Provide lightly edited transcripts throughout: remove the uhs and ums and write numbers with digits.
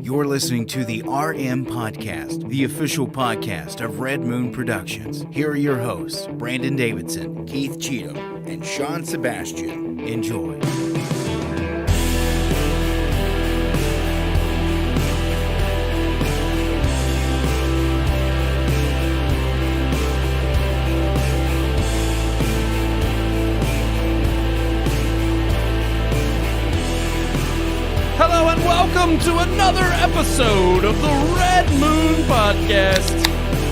You're listening to the RMPodcast, the official podcast of Red Moon Productions. Here are your hosts, Brandon Davidson, Keith Cheatham, and Sean Sebastian. Enjoy. Hello and welcome to another episode of the Red Moon Podcast.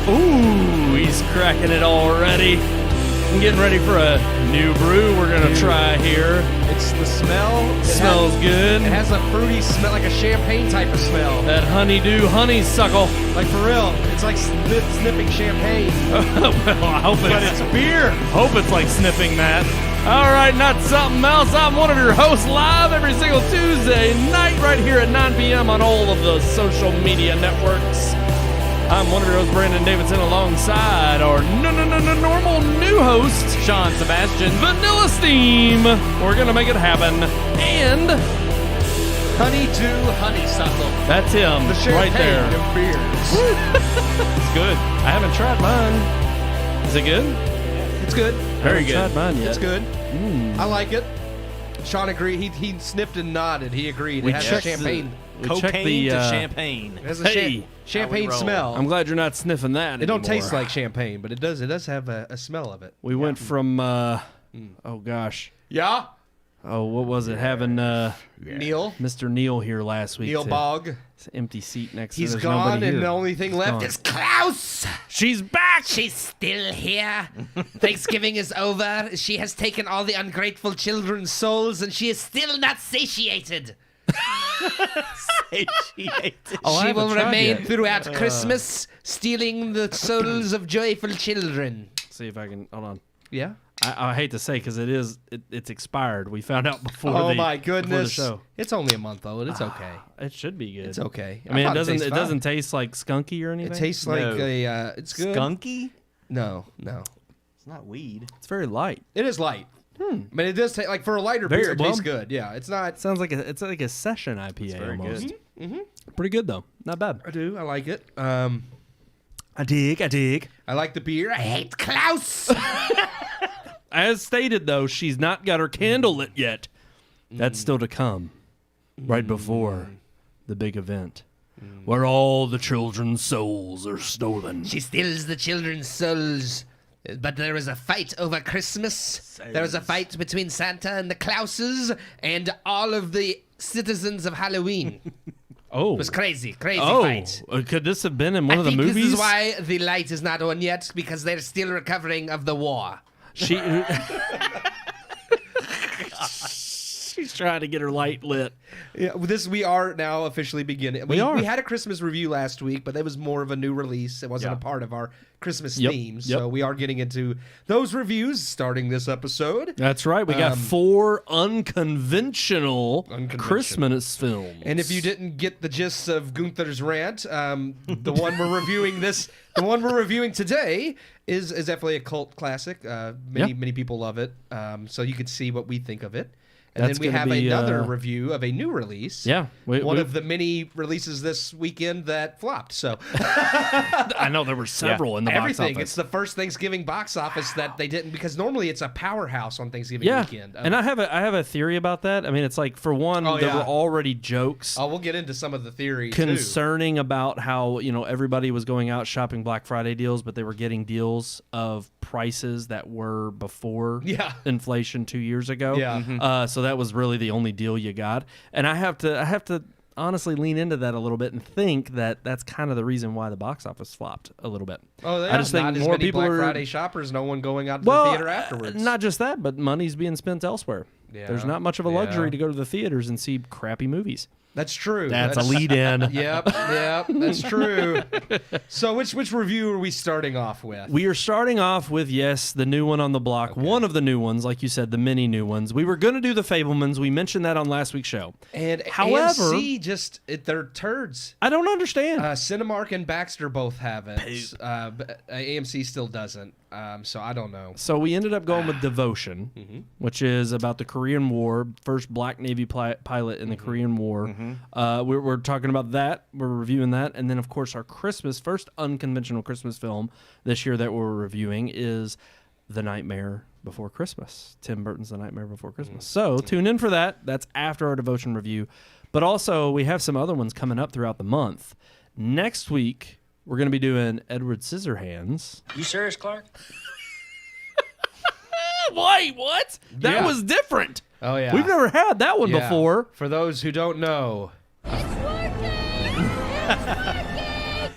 Ooh, he's cracking it already. I'm getting ready for a new brew we're going to try here. It's the smell. It smells good. It has a fruity smell, like a champagne type of smell. That honeydew honeysuckle. Like for real, it's like sniffing champagne. Well, I hope But it's beer. Hope it's like sniffing that. All right, not something else. I'm one of your hosts live every single Tuesday night right here at 9 p.m. on all of the social media networks. I'm one of your hosts, Brandon Davidson, alongside our normal new host, Sean Sebastian, Vanilla Steam. We're going to make it happen. And Honeydew honeysuckle. that's him The champagne right there. of beers. It's good. I haven't tried mine. Is it good? It's good. Very good. I haven't tried mine yet. It's It's good. I like it. Sean agreed. He sniffed and nodded. He agreed. We It has a checked champagne. We checked Cocaine the, to champagne. It has a Hey, champagne roll. smell. I'm glad you're not sniffing that It don't anymore. taste like champagne, but it does have a smell of it. We went from, oh gosh. Yeah. Oh, what was it? Having Neil. Mr. Neil here last week. Neil to- Bogg. It's an empty seat next He's to there's gone, nobody and here. the only thing left gone. is Klaus. She's back! She's still here. Thanksgiving is over. She has taken all the ungrateful children's souls, and she is still not satiated. Satiated. Oh, I She haven't will tried remain yet. throughout Christmas, stealing the souls of joyful children. See if I can, hold on. Yeah. I hate to say because it's expired. We found out before Oh before my the goodness! show. It's only a month old. It's okay. It should be good. It's okay. I mean, thought it tastes fine. doesn't taste like skunky or anything. It tastes like No. it's good. Skunky? No. It's not weed. It's very light. It is light. But it does taste like for a lighter Very beer. It well. tastes good. Yeah, it's not. It sounds like it's like a session IPA very almost. good. Pretty good though. Not bad. I do. I like it. I dig. I like the beer. I hate Klaus. As stated though, she's not got her candle lit yet. That's still to come. Right before the big event. Where all the children's souls are stolen. She steals the children's souls. But there was a fight over Christmas. There was a fight between Santa and the Klauses and all of the citizens of Halloween. Oh. It was crazy fight. Could this have been in one I of the think movies? this is why the light is not on yet, because they're still recovering of the war. She She's trying to get her light lit. Yeah, we are now officially beginning. We are. We had a Christmas review last week, but that was more of a new release. It wasn't a part of our Christmas Yep, theme. yep. So we are getting into those reviews starting this episode. That's right. We got 4 unconventional Christmas films. And if you didn't get the gist of Gunther's rant, the one we're reviewing today is definitely a cult classic. Many people love it. So you can see what we think of it. And That's then we gonna have be, another review of a new release. Yeah. One of the many releases this weekend that flopped. So I know there were several in the box everything. office. It's the first Thanksgiving box office that they didn't, because normally it's a powerhouse on Thanksgiving yeah. weekend. And I have a theory about that. I mean, it's like, for one, there were already jokes we'll get into some of the theories concerning about how, everybody was going out shopping Black Friday deals, but they were getting deals of prices that were before inflation 2 years ago. Yeah. So that was really the only deal you got. And I have to honestly lean into that a little bit and think that that's kind of the reason why the box office flopped a little bit. Oh, I just think not as more many people Black are Friday shoppers. No one going out to the theater afterwards. Not just that, but money's being spent elsewhere. Yeah. There's not much of a luxury to go to the theaters and see crappy movies. That's true. That's a lead-in. Yep, that's true. So which review are we starting off with? We are starting off with, the new one on the block. One of the new ones, like you said, the many new ones. We were going to do the Fablemans. We mentioned that on last week's show. And however, AMC they're turds. I don't understand. Cinemark and Baxter both have it. AMC still doesn't. So I don't know. So we ended up going with Devotion, which is about the Korean War, first Black Navy pilot in the Korean War. We're talking about that. We're reviewing that. And then, of course, our first unconventional Christmas film this year that we're reviewing is The Nightmare Before Christmas. Tim Burton's The Nightmare Before Christmas. So tune in for that. That's after our Devotion review. But also, we have some other ones coming up throughout the month. Next week, we're going to be doing Edward Scissorhands. You serious, Clark? Wait, what? That was different. Oh, yeah. We've never had that one before. For those who don't know,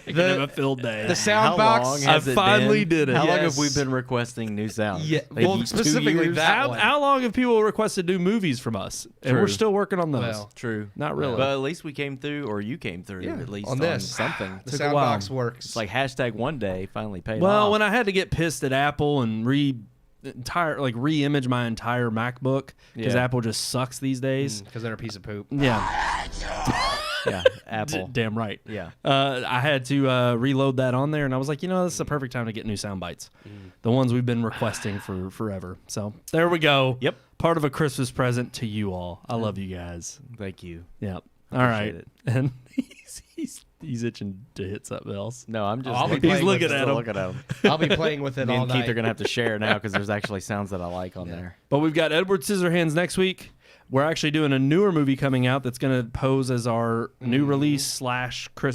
Have a filled day. the sound box. I finally did it. How long have Yes. we been requesting new sounds? Yeah, Maybe well, 2 specifically years? that one. How long have people requested new movies from us? And True. we're still working on those. Well, True. Not really. But at least we came through, or you came through, Yeah, at least on this. something. The Took a sound while. box works. It's like hashtag one day finally paid Well, off. when I had to get pissed at Apple and re-image my entire MacBook because Yeah. Apple just sucks these days. because they're a piece of poop. Yeah, Yeah, Apple. damn right. Yeah. I had to reload that on there, and I was like, this is the perfect time to get new sound bites. The ones we've been requesting for forever. So there we go. Yep. Part of a Christmas present to you all. I love you guys. Thank you. Yep. All right. it. And he's itching to hit something else. No, I'm just. I'll be He's playing with looking it. at him. Looking at him. I'll be playing with it Me all and Keith night. are gonna have to share now because there's actually sounds that I like on there. But we've got Edward Scissorhands next week. We're actually doing a newer movie coming out that's going to pose as our new release /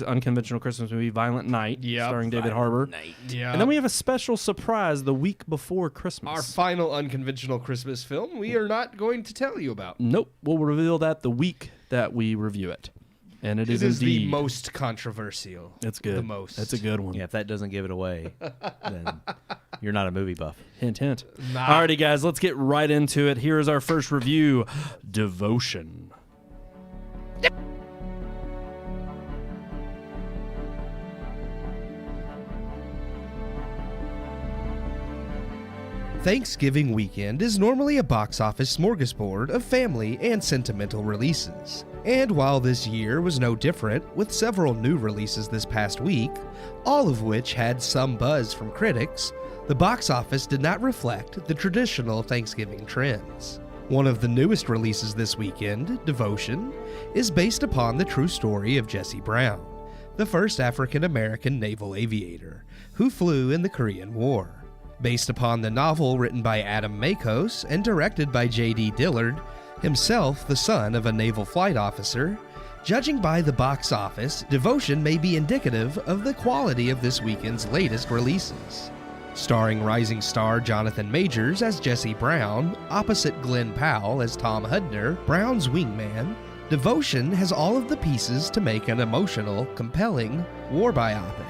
unconventional Christmas movie, Violent Night, Yep. starring David Harbour. Yeah. And then we have a special surprise the week before Christmas. Our final unconventional Christmas film we are not going to tell you about. Nope. We'll reveal that the week that we review it. And it is It is indeed. the most controversial. It's good. The most. It's a good one. Yeah, if that doesn't give it away, then you're not a movie buff. Hint, hint. Nah. Alrighty, guys, let's get right into it. Here is our first review, Devotion. Thanksgiving weekend is normally a box office smorgasbord of family and sentimental releases. And while this year was no different, with several new releases this past week, all of which had some buzz from critics, the box office did not reflect the traditional Thanksgiving trends. One of the newest releases this weekend, Devotion, is based upon the true story of Jesse Brown, the first African-American naval aviator who flew in the Korean War. Based upon the novel written by Adam Makos and directed by J.D. Dillard, himself the son of a naval flight officer, judging by the box office, Devotion may be indicative of the quality of this weekend's latest releases. Starring rising star Jonathan Majors as Jesse Brown, opposite Glenn Powell as Tom Hudner, Brown's wingman, Devotion has all of the pieces to make an emotional, compelling war biopic,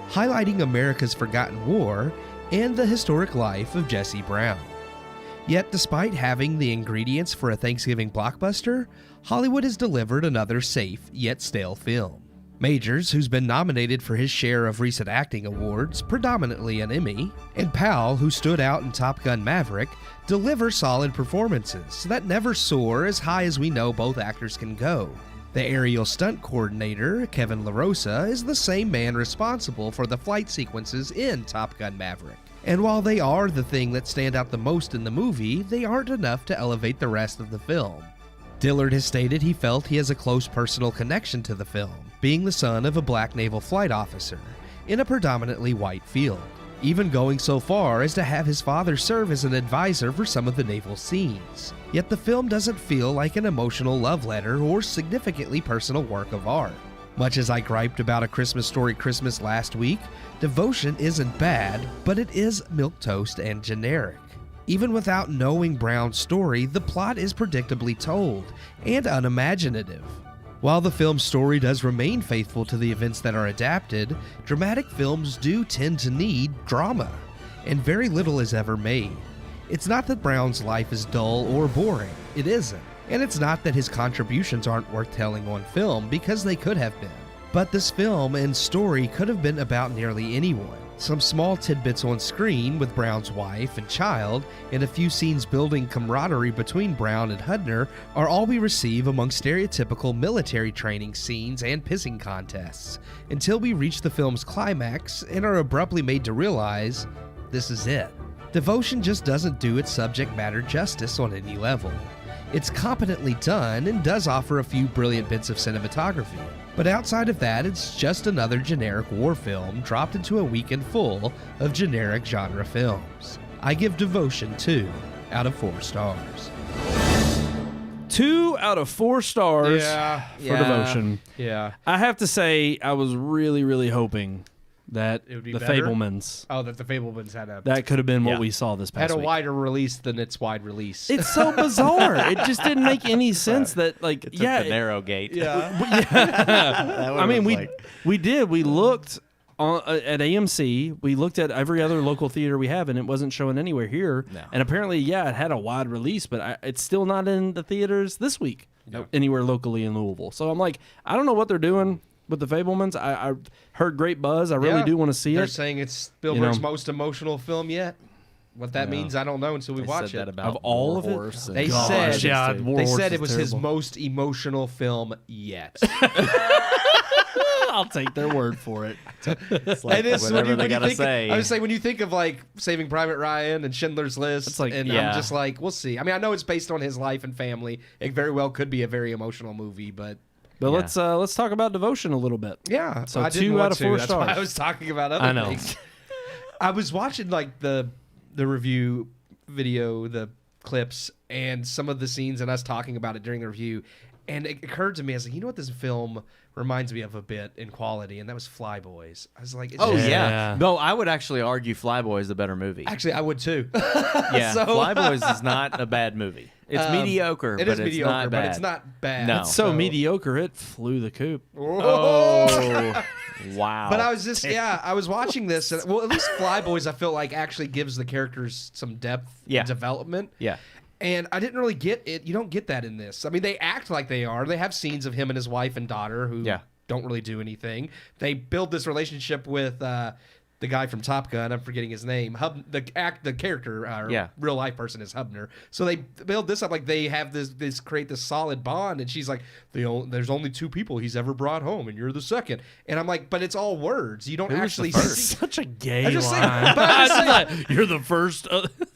highlighting America's forgotten war and the historic life of Jesse Brown. Yet despite having the ingredients for a Thanksgiving blockbuster, Hollywood has delivered another safe yet stale film. Majors, who's been nominated for his share of recent acting awards, predominantly an Emmy, and Powell, who stood out in Top Gun Maverick, deliver solid performances that never soar as high as we know both actors can go. The aerial stunt coordinator, Kevin LaRosa, is the same man responsible for the flight sequences in Top Gun Maverick. And while they are the thing that stand out the most in the movie, they aren't enough to elevate the rest of the film. Dillard has stated he felt he has a close personal connection to the film, being the son of a black naval flight officer in a predominantly white field, even going so far as to have his father serve as an advisor for some of the naval scenes. Yet the film doesn't feel like an emotional love letter or significantly personal work of art. Much as I griped about A Christmas Story Christmas last week, Devotion isn't bad, but it is milquetoast and generic. Even without knowing Brown's story, the plot is predictably told and unimaginative. While the film's story does remain faithful to the events that are adapted, dramatic films do tend to need drama, and very little is ever made. It's not that Brown's life is dull or boring, it isn't. And it's not that his contributions aren't worth telling on film, because they could have been. But this film and story could have been about nearly anyone. Some small tidbits on screen with Brown's wife and child, and a few scenes building camaraderie between Brown and Hudner are all we receive among stereotypical military training scenes and pissing contests, until we reach the film's climax and are abruptly made to realize this is it. Devotion just doesn't do its subject matter justice on any level. It's competently done and does offer a few brilliant bits of cinematography. But outside of that, it's just another generic war film dropped into a weekend full of generic genre films. I give Devotion 2 out of 4 stars. 2 out of 4 stars for Devotion. Yeah. I have to say, I was really, really hoping that It would be the better? Fabelmans, Oh, that the Fabelmans had that could have been what we saw this past a week. wider release than its wide release. It's so bizarre. It just didn't make any sense that, like, Took yeah. the narrow gate. I mean, we did. We looked at AMC. We looked at every other local theater we have, and it wasn't showing anywhere here. No. And apparently, it had a wide release, but it's still not in the theaters this week anywhere locally in Louisville. So I'm like, I don't know what they're doing with the Fabelmans. I heard great buzz. I really do want to see They're it. saying it's Spielberg's most emotional film yet. What that means, I don't know until we watch said it. that about Of all War of it? Horse and They Gosh, said, yeah, War they Horse said is it was his terrible. most emotional film yet. I'll take their word for it. It's like And it's whatever they you gotta think, say. I would say when you think of like Saving Private Ryan and Schindler's List, It's like, and yeah. I'm just like, we'll see. I mean, I know it's based on his life and family. It very well could be a very emotional movie, but But Yeah. let's talk about Devotion a little bit. yeah. So I didn't 2 want out of to. 4 That's why stars. I was talking about other I know. things. I was watching like the review video, the clips, and some of the scenes and us talking about it during the review. And it occurred to me, I was like, you know what this film reminds me of a bit in quality, and that was Flyboys. I was like, it's Oh just- yeah. No, I would actually argue Flyboy is the better movie. Actually, I would too. Yeah, so- Flyboys is not a bad movie. It's mediocre, It but is it's mediocre, not bad. but it's not bad. No. So mediocre, it flew the coop. Oh, wow. But I was just, I was watching this, and well, at least Flyboys, I feel like actually gives the characters some depth Yeah. and development. Yeah. And I didn't really get it. You don't get that in this. I mean, they act like they are. They have scenes of him and his wife and daughter who don't really do anything. They build this relationship with the guy from Top Gun. I'm forgetting his name. The character, real life person is Hubner. So they build this up like they have this create this solid bond. And she's like, there's only 2 people he's ever brought home, and you're the second. And I'm like, but it's all words. You don't actually see. Such a gay I'm just saying, line. but I'm just saying- You're the first.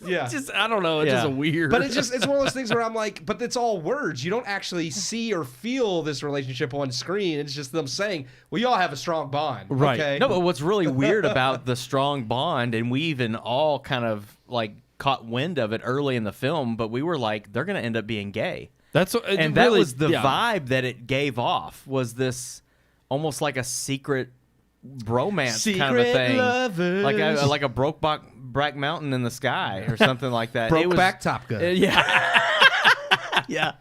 Yeah. Just I don't know. It's Yeah. just weird. But it's one of those things where I'm like, but it's all words. You don't actually see or feel this relationship on screen. It's just them saying, well, y'all have a strong bond. Right. Okay? No, but what's really weird about the strong bond, and we even all kind of like caught wind of it early in the film, but we were like, they're going to end up being gay. that's what, And that was the vibe that it gave off, was this almost like a secret bromance kind of a Secret thing. lovers. Like a Brokeback Mountain in the sky or something like that. It was, Brokeback Top Gun. Yeah. Yeah.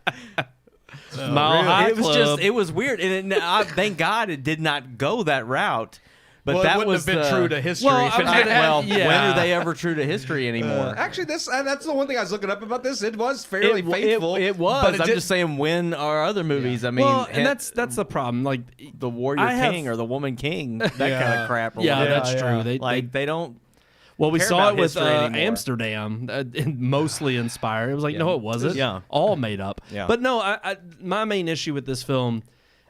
Mile High It was Club. it was weird, and thank God it did not go that route. But Well, it that wouldn't was have been the- true to history Well, if I it was had. gonna- Well, Yeah. when are they ever true to history anymore? Actually, that's the one thing I was looking up about this. It was fairly faithful. It was. But I'm did- just saying, when are other movies? I mean, well, and that's the problem. Like the warrior I have- king or the woman king, that kind of crap. Or yeah, whatever. that's true. They don't. Well, we care saw about it with history anymore. Amsterdam, mostly inspired. It was like, no, it wasn't. Yeah. All made up. Yeah. But no, my main issue with this film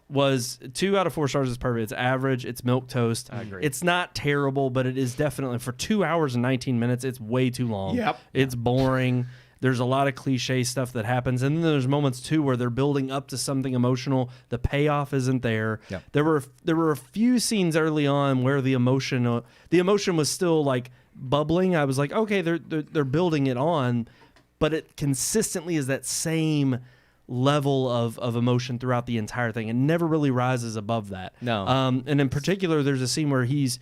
was 2 out of 4 stars is perfect. It's average. It's milquetoast. I agree. It's not terrible, but it is definitely, for 2 hours and 19 minutes, it's way too long. Yep. It's boring. There's a lot of cliche stuff that happens. And then there's moments, too, where they're building up to something emotional. The payoff isn't there. Yep. There were a few scenes early on where the emotion was still, like, bubbling. I was like, okay, they're building it on, but it consistently is that same level of emotion throughout the entire thing. It never really rises above that. No. And in particular, there's a scene where he's,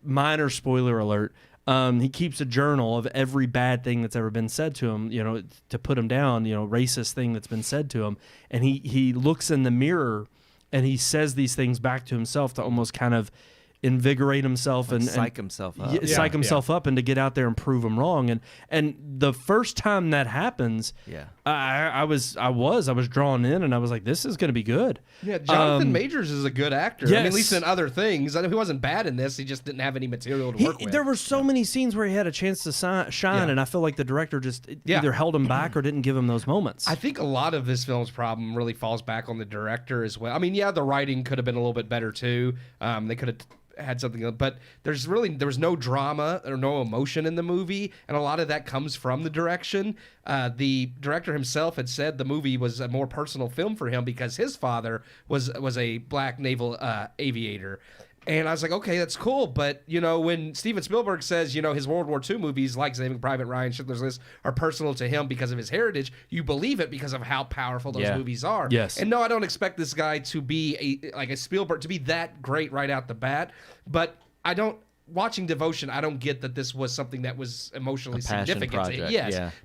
minor spoiler alert, he keeps a journal of every bad thing that's ever been said to him, to put him down, racist thing that's been said to him. And he looks in the mirror and he says these things back to himself to almost kind of invigorate himself and psych himself up. psych himself up and to get out there and prove him wrong. And the first time that happens, Yeah. I was drawn in, and I was like, this is going to be good. Yeah, Jonathan Majors is a good actor. I mean, at yes. least in other things. I know he wasn't bad in this. He just didn't have any material to work with. There were so many scenes where he had a chance to shine, and I feel like the director just either held him back or didn't give him those moments. I think a lot of this film's problem really falls back on the director as well. I mean, the writing could have been a little bit better too. They could have had something, but there was no drama or no emotion in the movie, and a lot of that comes from the direction. The director himself had said the movie was a more personal film for him because his father was a black naval aviator. And I was like, okay, that's cool. But, when Steven Spielberg says, his World War II movies like Saving Private Ryan, Schindler's List are personal to him because of his heritage, you believe it because of how powerful those movies are. Yes. And no, I don't expect this guy to be a Spielberg, to be that great right out the bat. But watching Devotion, I don't get that this was something that was emotionally significant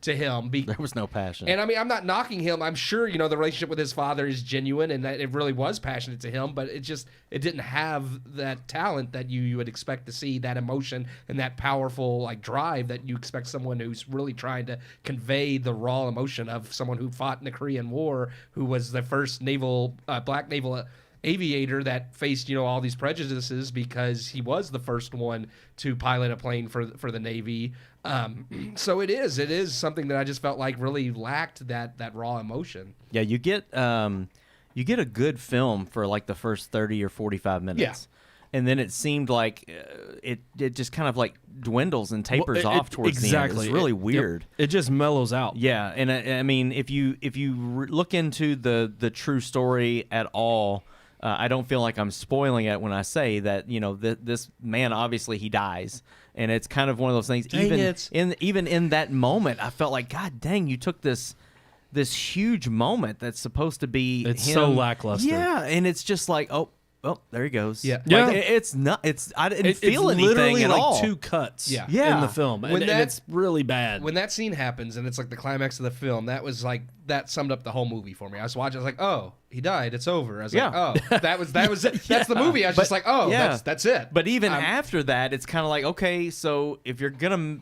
to him. There was no passion. And I mean, I'm not knocking him. I'm sure, the relationship with his father is genuine and that it really was passionate to him, but it didn't have that talent that you would expect to see, that emotion and that powerful like drive that you expect someone who's really trying to convey the raw emotion of someone who fought in the Korean War, who was the first black naval aviator that faced all these prejudices because he was the first one to pilot a plane for the Navy. So it is something that I just felt like really lacked that raw emotion. Yeah, you get a good film for like the first 30 or 45 minutes. Yeah. And then it seemed like it just kind of like dwindles and tapers off towards the end. It's really weird. It just mellows out. Yeah, and I mean, if you look into the true story at all, I don't feel like I'm spoiling it when I say that this man, obviously he dies, and it's kind of one of those things. Even in that moment, I felt like, God dang, you took this huge moment that's supposed to be It's him. so lackluster. Yeah, and it's just like, oh, there he goes. Yeah. Like, it's not. I didn't feel anything literally at like all. 2 cuts. Yeah. in the film, and it's really bad. When that scene happens and it's like the climax of the film, that summed up the whole movie for me. I was watching, I was like, oh, he died, it's over. I was like, oh, that was it. That's the movie. I was just like, oh, that's it. But even after that, it's kind of like, okay, so if you're gonna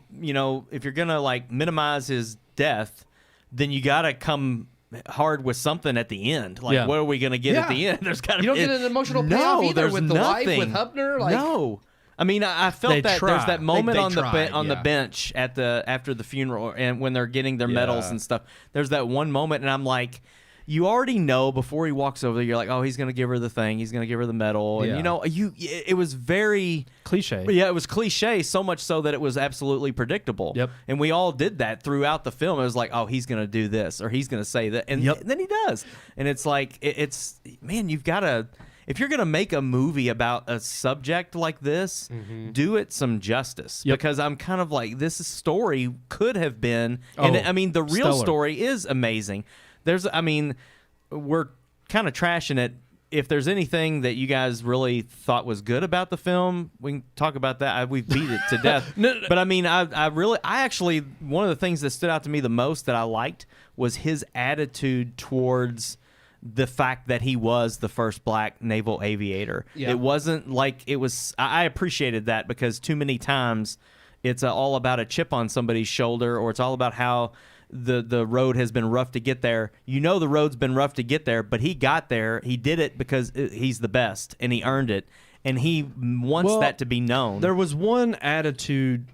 like minimize his death, then you gotta come hard with something at the end. Like, what are we gonna get at the end? There's gotta you don't get an emotional payoff either with the wife, with Hubner. Like, no. I mean, I felt that try. there's that moment on tried, the bench after the funeral, and when they're getting their medals and stuff. There's that one moment, and I'm like, you already know before he walks over there, you're like, oh, he's gonna give her the thing, he's gonna give her the medal, and it was very cliche. Yeah, it was cliche, so much so that it was absolutely predictable. Yep. And we all did that throughout the film. It was like, oh, he's gonna do this or he's gonna say that, and then he does, and it's like, it's man, you've got to. If you're going to make a movie about a subject like this, do it some justice. Because I'm kind of like, this story could have been, and I mean, the real story is amazing. We're kind of trashing it. If there's anything that you guys really thought was good about the film, we can talk about that. We've beat it to death. But I mean, I actually, one of the things that stood out to me the most that I liked was his attitude towards the fact that he was the first black naval aviator. Yeah. It wasn't like it was. I appreciated that because too many times it's all about a chip on somebody's shoulder, or it's all about how the road has been rough to get there. The road's been rough to get there, but he got there. He did it because he's the best and he earned it, and he wants that to be known. There was one attitude.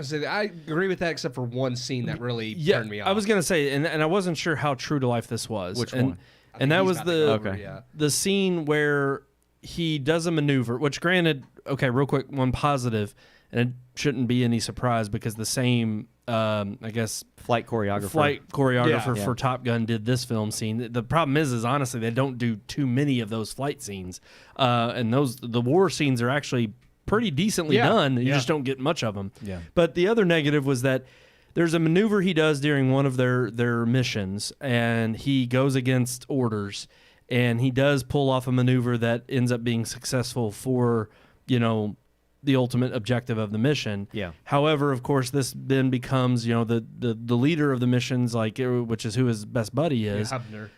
I agree with that, except for one scene that really turned me off. I was going to say, and I wasn't sure how true to life this was. Which one? And that was the scene where he does a maneuver, which granted, okay, real quick, one positive, and it shouldn't be any surprise because the same, I guess, flight choreographer for Top Gun did this film scene. The problem is honestly, they don't do too many of those flight scenes. And the war scenes are actually pretty decently done. You just don't get much of them. Yeah. But the other negative was that there's a maneuver he does during one of their missions, and he goes against orders, and he does pull off a maneuver that ends up being successful for, the ultimate objective of the mission. Yeah. However, of course, this then becomes, the leader of the missions, which is who his best buddy is.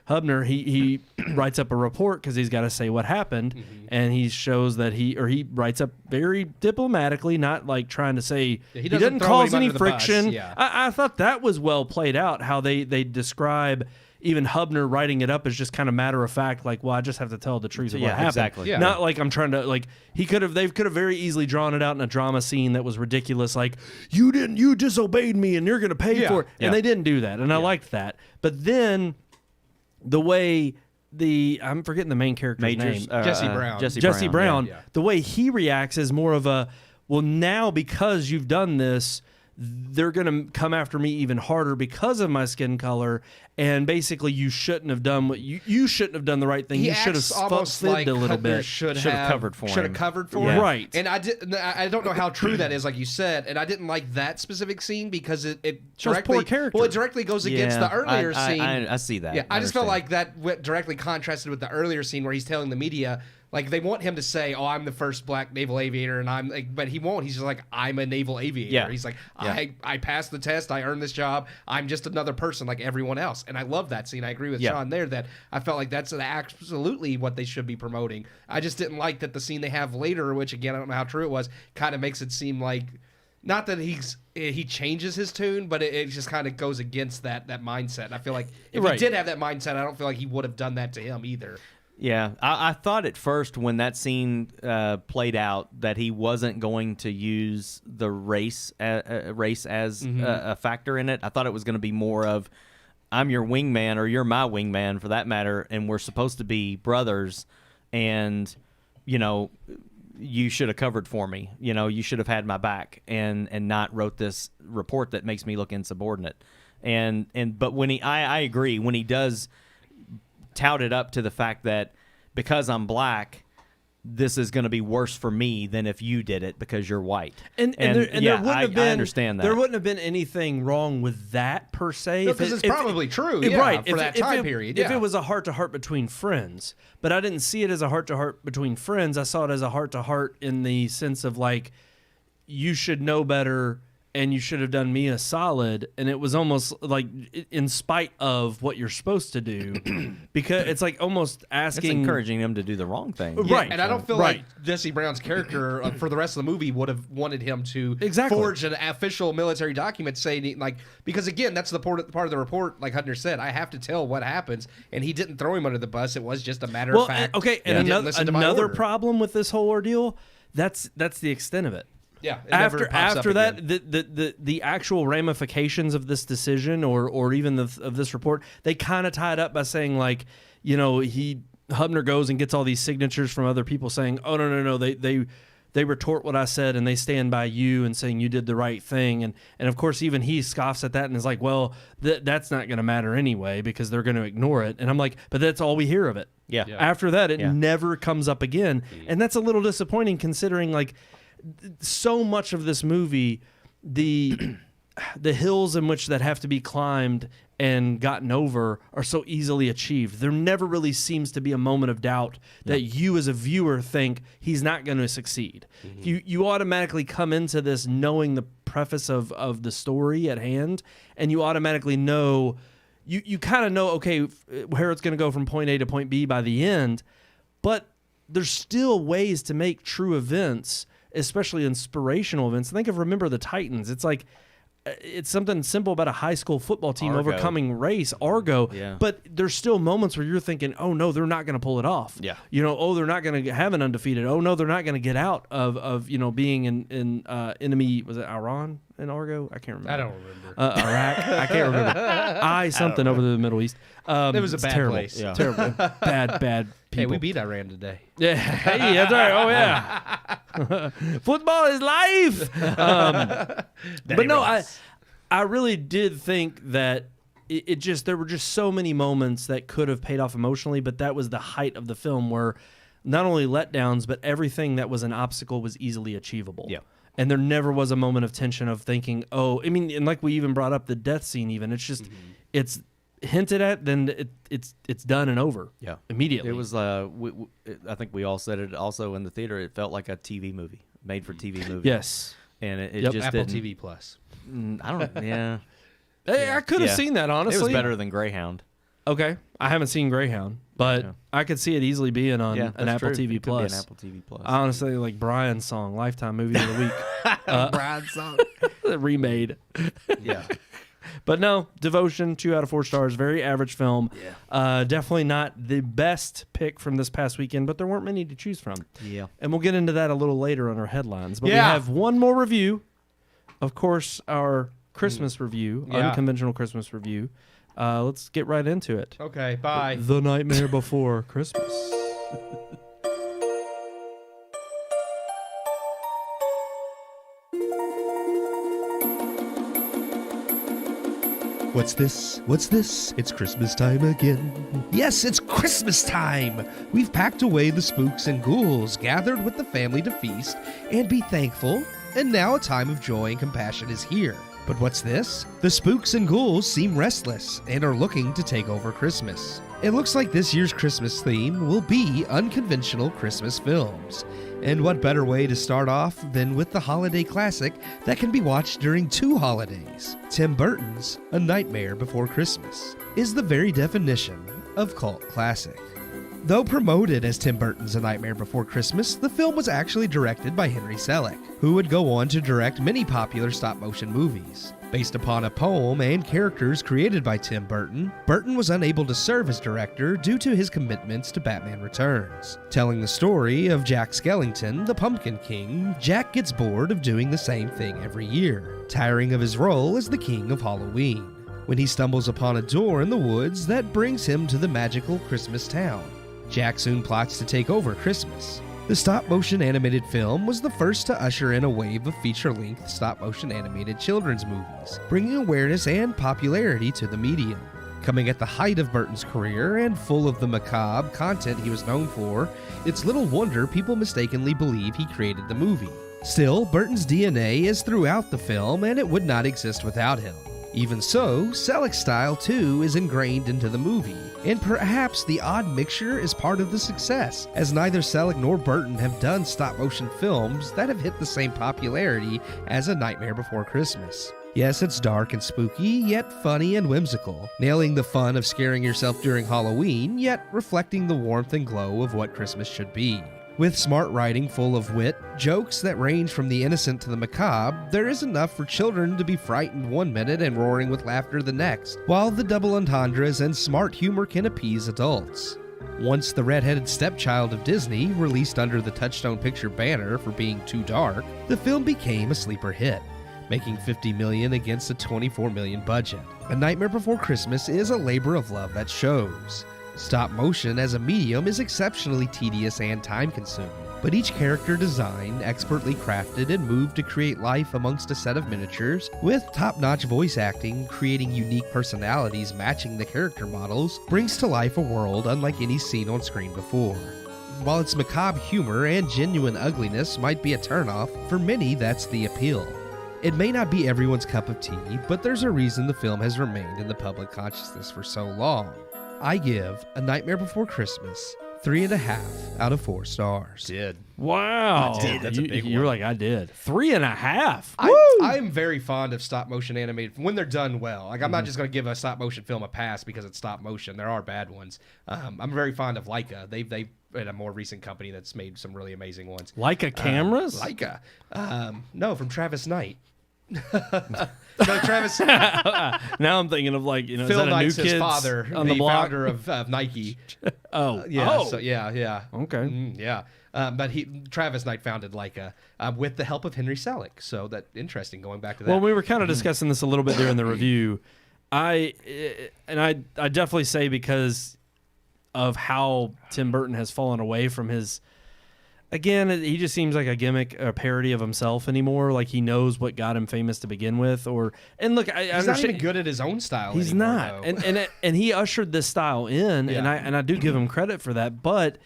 Hubner. He writes up a report because he's got to say what happened, and he shows that he writes up very diplomatically, not like trying to say he doesn't cause any friction. I thought that was well played out. How they describe. Even Hubner writing it up is just kind of matter of fact, like, well, I just have to tell the truth of what happened. Exactly. Yeah. Not like I'm trying to, like, they could have very easily drawn it out in a drama scene that was ridiculous, like, you disobeyed me and you're going to pay for it. And they didn't do that, and I liked that. But then the way I'm forgetting the main character's name. Jesse Brown. Jesse Brown. Yeah. The way he reacts is more of a, well, now because you've done this, they're going to come after me even harder because of my skin color, and basically you shouldn't have done what you shouldn't have done the right thing. He You should have almost like a little Hutner bit. should have covered for him. him. Right. And I don't know how true that is, like you said, and I didn't like that specific scene because it Shows directly poor character. Well, it directly goes against the earlier scene. I see that. Yeah, I just felt like that went directly contrasted with the earlier scene where he's telling the media, like, they want him to say, "Oh, I'm the first black naval aviator," and I'm like, but he won't. He's just like, "I'm a naval aviator." Yeah. He's like, Yeah. I passed the test. I earned this job. I'm just another person like everyone else." And I love that scene. I agree with Yeah. Sean there that I felt like that's absolutely what they should be promoting. I just didn't like that the scene they have later, which again I don't know how true it was, kind of makes it seem like, not that he changes his tune, but it just kind of goes against that mindset. And I feel like if he did have that mindset, I don't feel like he would have done that to him either. Yeah, I thought at first when that scene played out that he wasn't going to use the race as a factor in it. I thought it was going to be more of, I'm your wingman or you're my wingman for that matter, and we're supposed to be brothers, and you should have covered for me. You should have had my back and not wrote this report that makes me look insubordinate. But when I agree, when he does tout it up to the fact that because I'm black, this is going to be worse for me than if you did it because you're white. And there wouldn't have been, I understand that. There wouldn't have been anything wrong with that per se. Because it's probably true, right? For that time period. If it was a heart-to-heart between friends, but I didn't see it as a heart-to-heart between friends. I saw it as a heart-to-heart in the sense of like, you should know better and you should have done me a solid, and it was almost like in spite of what you're supposed to do, because it's like almost asking, it's encouraging him to do the wrong thing, right? And I don't feel like Jesse Brown's character for the rest of the movie would have wanted him to forge an official military document saying, like, because again, that's the part of the report, like Hutner said, I have to tell what happens, and he didn't throw him under the bus. It was just a matter of fact. Okay, and another problem with this whole ordeal, that's the extent of it. Yeah. After that, the actual ramifications of this decision, or even of this report, they kind of tie it up by saying, like, Hubner goes and gets all these signatures from other people saying, "Oh no, they retort what I said and they stand by you and saying you did the right thing," and of course even he scoffs at that and is like, "Well, that's not going to matter anyway because they're going to ignore it." And I'm like, but that's all we hear of it. Yeah. After that, it never comes up again, and that's a little disappointing considering, like, so much of this movie, the hills in which that have to be climbed and gotten over are so easily achieved. There never really seems to be a moment of doubt that you as a viewer think he's not going to succeed. Mm-hmm. You automatically come into this knowing the preface of the story at hand, and you automatically know, you kind of know, okay, where it's going to go from point A to point B by the end, but there's still ways to make true events, especially inspirational events. Think of Remember the Titans. It's like, it's something simple about a high school football team overcoming race, Argo. Yeah. But there's still moments where you're thinking, oh no, they're not going to pull it off. Yeah. Oh, they're not going to have an undefeated. Oh no, they're not going to get out of being in enemy, was it Iran in Argo? I can't remember. I don't remember. Iraq. I can't remember. Something over the Middle East. It was a bad terrible place. Yeah. Terrible. Bad people. Hey, we beat Iran today. Yeah. Hey, that's right. Oh yeah. Football is life. But no, I really did think that there were just so many moments that could have paid off emotionally, but that was the height of the film where not only letdowns, but everything that was an obstacle was easily achievable. Yeah. And there never was a moment of tension of thinking, and like we even brought up the death scene even, it's just, it's hinted at, then it's done and over. Yeah. Immediately. It was, I think we all said it also in the theater, it felt like a TV movie, made for TV movie. Yes. And it just Apple didn't. TV Plus. I don't. Yeah. Hey, I could have seen that, honestly. It was better than Greyhound. Okay, I haven't seen Greyhound, but I could see it easily being on an Apple TV it Plus. Could be an Apple TV Plus. Honestly, like Brian's song, Lifetime Movie of the Week. Brian's song, remade. Yeah. But no, Devotion, 2 out of 4 stars. Very average film. Yeah. Definitely not the best pick from this past weekend, but there weren't many to choose from. Yeah. And we'll get into that a little later on our headlines. But we have one more review. Of course, our Christmas review, Yeah. unconventional Christmas review. Let's get right into it. Okay, bye. The Nightmare Before Christmas. What's this? What's this? It's Christmas time again. Yes, it's Christmas time! We've packed away the spooks and ghouls, gathered with the family to feast and be thankful, and now a time of joy and compassion is here. But what's this? The spooks and ghouls seem restless and are looking to take over Christmas. It looks like this year's Christmas theme will be unconventional Christmas films. And what better way to start off than with the holiday classic that can be watched during 2 holidays? Tim Burton's A Nightmare Before Christmas is the very definition of cult classic. Though promoted as Tim Burton's A Nightmare Before Christmas, the film was actually directed by Henry Selick, who would go on to direct many popular stop-motion movies. Based upon a poem and characters created by Tim Burton, Burton was unable to serve as director due to his commitments to Batman Returns. Telling the story of Jack Skellington, the Pumpkin King, Jack gets bored of doing the same thing every year, tiring of his role as the King of Halloween, when he stumbles upon a door in the woods that brings him to the magical Christmas town. Jack soon plots to take over Christmas. The stop-motion animated film was the first to usher in a wave of feature-length stop-motion animated children's movies, bringing awareness and popularity to the medium. Coming at the height of Burton's career and full of the macabre content he was known for, it's little wonder people mistakenly believe he created the movie. Still, Burton's DNA is throughout the film and it would not exist without him. Even so, Selick's style too is ingrained into the movie, and perhaps the odd mixture is part of the success, as neither Selick nor Burton have done stop-motion films that have hit the same popularity as A Nightmare Before Christmas. Yes, it's dark and spooky, yet funny and whimsical, nailing the fun of scaring yourself during Halloween, yet reflecting the warmth and glow of what Christmas should be. With smart writing full of wit, jokes that range from the innocent to the macabre, there is enough for children to be frightened one minute and roaring with laughter the next, while the double entendres and smart humor can appease adults. Once the red-headed stepchild of Disney, released under the Touchstone Picture banner for being too dark, the film became a sleeper hit, making $50 million against a $24 million budget. A Nightmare Before Christmas is a labor of love that shows. Stop motion as a medium is exceptionally tedious and time-consuming, but each character design, expertly crafted and moved to create life amongst a set of miniatures, with top-notch voice acting, creating unique personalities matching the character models, brings to life a world unlike any seen on screen before. While its macabre humor and genuine ugliness might be a turnoff, for many that's the appeal. It may not be everyone's cup of tea, but there's a reason the film has remained in the public consciousness for so long. I give A Nightmare Before Christmas 3.5 out of 4 stars. Did. Wow. I did. That's a big one. You were like, I did. 3.5. I am very fond of stop motion animated when they're done well. Like I'm not just going to give a stop motion film a pass because it's stop motion. There are bad ones. I'm very fond of Leica. They've been a more recent company that's made some really amazing ones. Leica cameras? Leica. No, from Travis Knight. No, Travis. Now I'm thinking of like, is Phil that a Knight's New his Kids father, on the the block? founder of Nike. Oh, Yeah. Oh. So, yeah. Okay. Yeah. But Travis Knight founded Leica with the help of Henry Selick. So that interesting. Going back to that. Well, we were kind of discussing this a little bit during the review. I definitely say because of how Tim Burton has fallen away from his. Again, he just seems like a gimmick, a parody of himself anymore. Like he knows what got him famous to begin with. And look, I he's understand. not even good at his own style. He's anymore, not, though. and he ushered this style in, Yeah. and I do give him credit for that. But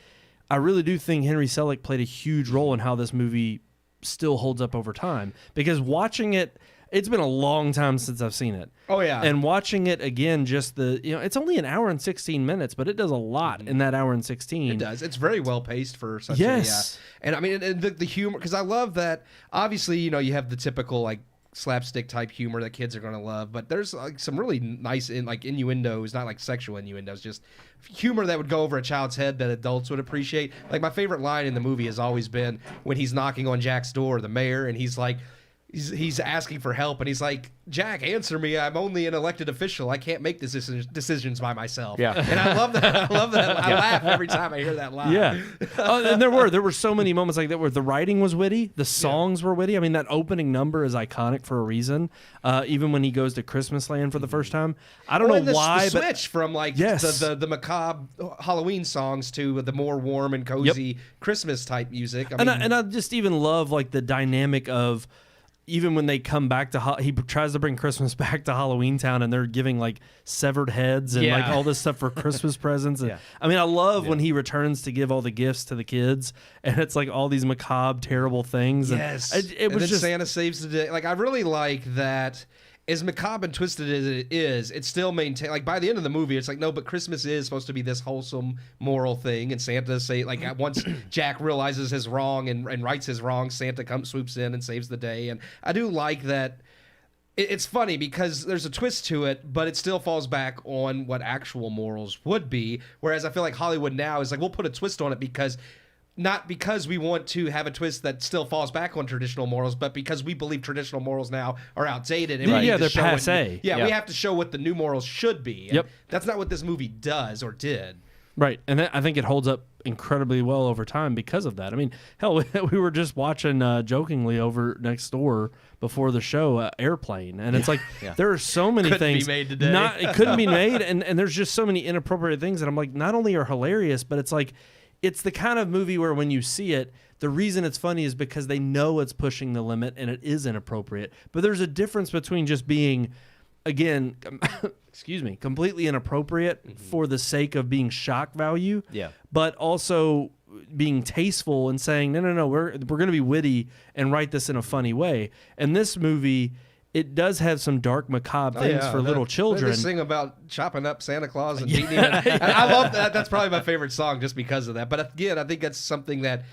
I really do think Henry Selick played a huge role in how this movie still holds up over time. Because watching it, it's been a long time since I've seen it. Oh yeah. And watching it again, just it's only an hour and 16 minutes, but it does a lot in that hour and 16. It does. It's very well paced for such Yes. And I mean, the humor, because I love that, obviously, you have the typical, like, slapstick type humor that kids are going to love, but there's like some really nice innuendos, not like sexual innuendos, just humor that would go over a child's head that adults would appreciate. Like my favorite line in the movie has always been when he's knocking on Jack's door, the mayor, and he's like, he's asking for help, and he's like, Jack, answer me. I'm only an elected official. I can't make decisions by myself. Yeah. And I love that. I love that. I laugh every time I hear that line. Yeah. And there were so many moments like that where the writing was witty, the songs were witty. I mean, that opening number is iconic for a reason. Even when he goes to Christmas Land for the first time, I don't know why, the but switch from like the macabre Halloween songs to the more warm and cozy Christmas type music. I just even love like the dynamic of. Even when they come back to, he tries to bring Christmas back to Halloween Town, and they're giving like severed heads and like all this stuff for Christmas presents. And, I mean, I love when he returns to give all the gifts to the kids, and it's like all these macabre, terrible things. Yes, and it was just Santa saves the day. Like I really like that. As macabre and twisted as it is, it still maintains. Like by the end of the movie, it's like no, but Christmas is supposed to be this wholesome, moral thing, and Santa once Jack realizes his wrong and rights his wrong, Santa swoops in and saves the day. And I do like that. It's funny because there's a twist to it, but it still falls back on what actual morals would be. Whereas I feel like Hollywood now is like we'll put a twist on it because. Not because we want to have a twist that still falls back on traditional morals, but because we believe traditional morals now are outdated. And they're passé. We have to show what the new morals should be. And that's not what this movie does or did. Right, and I think it holds up incredibly well over time because of that. I mean, hell, we were just watching jokingly over next door before the show Airplane, and it's like there are so many things be made today. It couldn't be made, and there's just so many inappropriate things that I'm like, not only are hilarious, but it's like. It's the kind of movie where when you see it, the reason it's funny is because they know it's pushing the limit and it is inappropriate. But there's a difference between just being, again, completely inappropriate for the sake of being shock value, but also being tasteful and saying, no, we're going to be witty and write this in a funny way. And this movie... It does have some dark, macabre things for little children. This thing about chopping up Santa Claus and beating him. I love that. That's probably my favorite song just because of that. But again, I think that's something that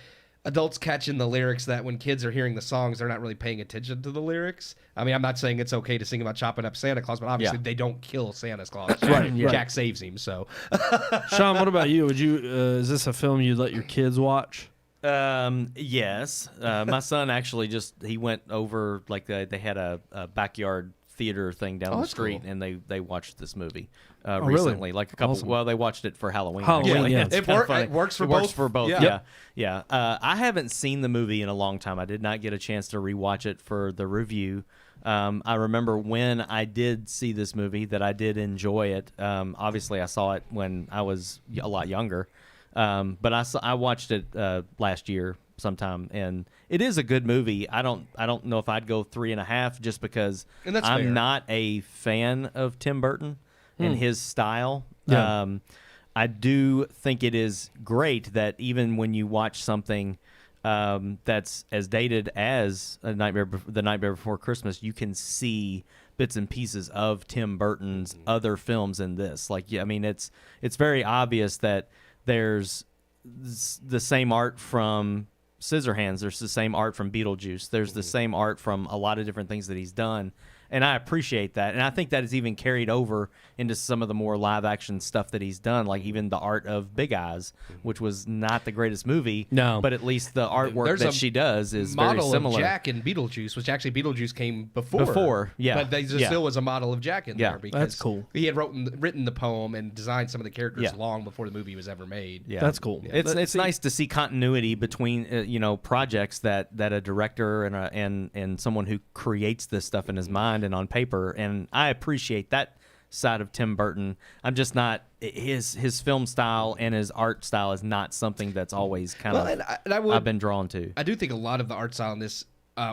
adults catch in the lyrics that when kids are hearing the songs, they're not really paying attention to the lyrics. I mean, I'm not saying it's okay to sing about chopping up Santa Claus, but obviously they don't kill Santa Claus. Jack saves him, so. Sean, what about you? Would you? Is this a film you'd let your kids watch? Yes. My son actually he went over, like they had a backyard theater thing down the street, and they watched this movie recently. Really? Like a couple. Awesome. Well, they watched it for Halloween. It works for both. Yeah. I haven't seen the movie in a long time. I did not get a chance to rewatch it for the review. I remember when I did see this movie that I did enjoy it. Obviously, I saw it when I was a lot younger. But I watched it last year sometime, and it is a good movie. I don't know if I'd go 3.5 just because I'm not a fan of Tim Burton and his style. Yeah. I do think it is great that even when you watch something that's as dated as The Nightmare Before Christmas, you can see bits and pieces of Tim Burton's other films in this. Like, I mean, it's very obvious that there's the same art from Scissorhands. There's the same art from Beetlejuice. There's the same art from a lot of different things that he's done. And I appreciate that. And I think that is even carried over into some of the more live-action stuff that he's done, like even the art of Big Eyes, which was not the greatest movie. No. But at least the artwork that she does is very model similar. Of Jack in Beetlejuice, which actually Beetlejuice came before. Yeah. But there still was a model of Jack in there because that's cool. He had written the poem and designed some of the characters long before the movie was ever made. Yeah. That's cool. Yeah. It's nice to see continuity between projects that a director and someone who creates this stuff in his mind and on paper. And I appreciate that side of Tim Burton. I'm just not his film style and his art style is not something that's always kind of I've been drawn to. I do think a lot of the art style in this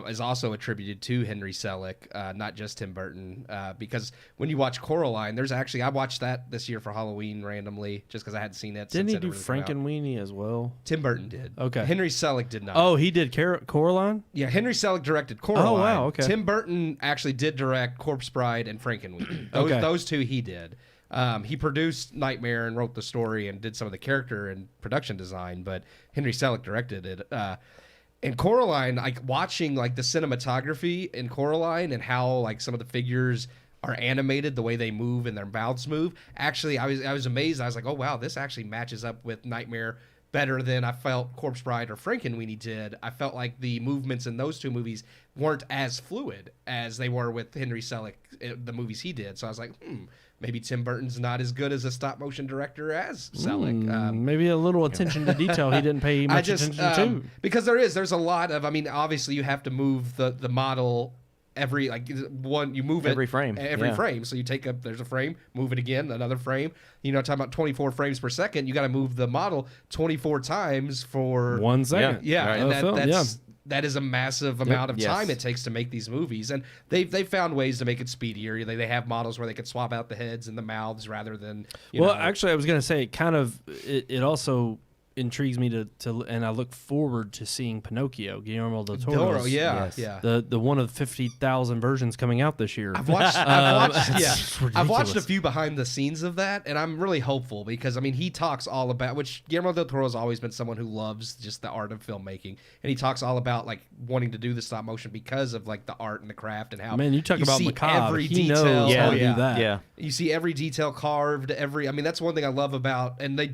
is also attributed to Henry Selick, not just Tim Burton, because when you watch Coraline, I watched that this year for Halloween randomly just because I hadn't seen it. Didn't he do Frankenweenie as well? Tim Burton did. Okay. Henry Selick did not. Oh, he did Coraline? Yeah, Henry Selick directed Coraline. Oh, wow, okay. Tim Burton actually did direct Corpse Bride and Frankenweenie. Those two he did. He produced Nightmare and wrote the story and did some of the character and production design, but Henry Selick directed it. And Coraline, like watching like the cinematography in Coraline and how like some of the figures are animated, the way they move and their mouths move. Actually, I was amazed. I was like, oh wow, this actually matches up with Nightmare better than I felt Corpse Bride or Frankenweenie did. I felt like the movements in those two movies weren't as fluid as they were with Henry Selick, the movies he did. So I was like, maybe Tim Burton's not as good as a stop motion director as Selick. Maybe a little attention to detail he didn't pay much attention to. Because there's a lot of, I mean, obviously you have to move the model every, like, one, you move it Every frame. frame. So you there's a frame, move it again, another frame. You know, talking about 24 frames per second, you got to move the model 24 times for 1 second. Yeah, Right. and that is a massive amount of time it takes to make these movies, and they found ways to make it speedier. They have models where they could swap out the heads and the mouths rather than. Actually, I was going to say it also intrigues me to and I look forward to seeing Pinocchio, Guillermo del Toro. The one of 50,000 versions coming out this year. I've watched a few behind the scenes of that, and I'm really hopeful because I mean he talks all about, which Guillermo del Toro has always been someone who loves just the art of filmmaking, and he talks all about like wanting to do the stop motion because of like the art and the craft and how you talk about see macabre. every He detail. knows how to do that. Yeah. You see every detail carved. I mean that's one thing I love about, and they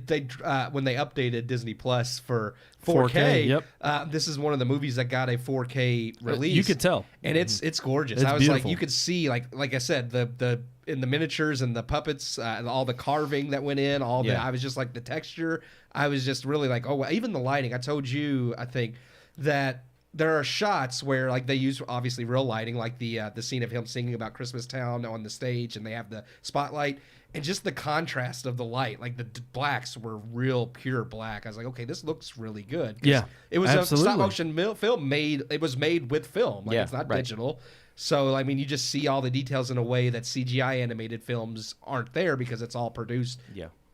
when they updated Disney Plus for 4K. Yep. This is one of the movies that got a 4K release. You could tell, and it's gorgeous. It's I was beautiful. like, you could see like I said, the in the miniatures and the puppets and all the carving that went in. I was just like the texture. I was just really like, oh, even the lighting. I told you, I think that there are shots where like they use obviously real lighting, like the scene of him singing about Christmas Town on the stage, and they have the spotlight. And just the contrast of the light, like the blacks were real pure black. I was like, okay, this looks really good. Yeah, it was absolutely. a stop motion film it was made with film. Like it's not digital. So I mean, you just see all the details in a way that CGI animated films aren't there because it's all produced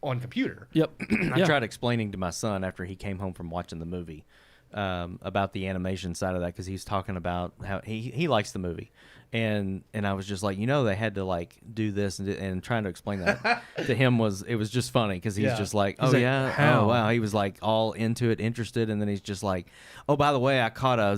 on computer. Yep. I tried explaining to my son after he came home from watching the movie about the animation side of that, because he's talking about how he likes the movie. And I was just like, they had to like do this and trying to explain that to him was just funny because he's just like, oh yeah, how? Oh wow, he was like all into it, interested, and then he's just like, oh by the way, I caught a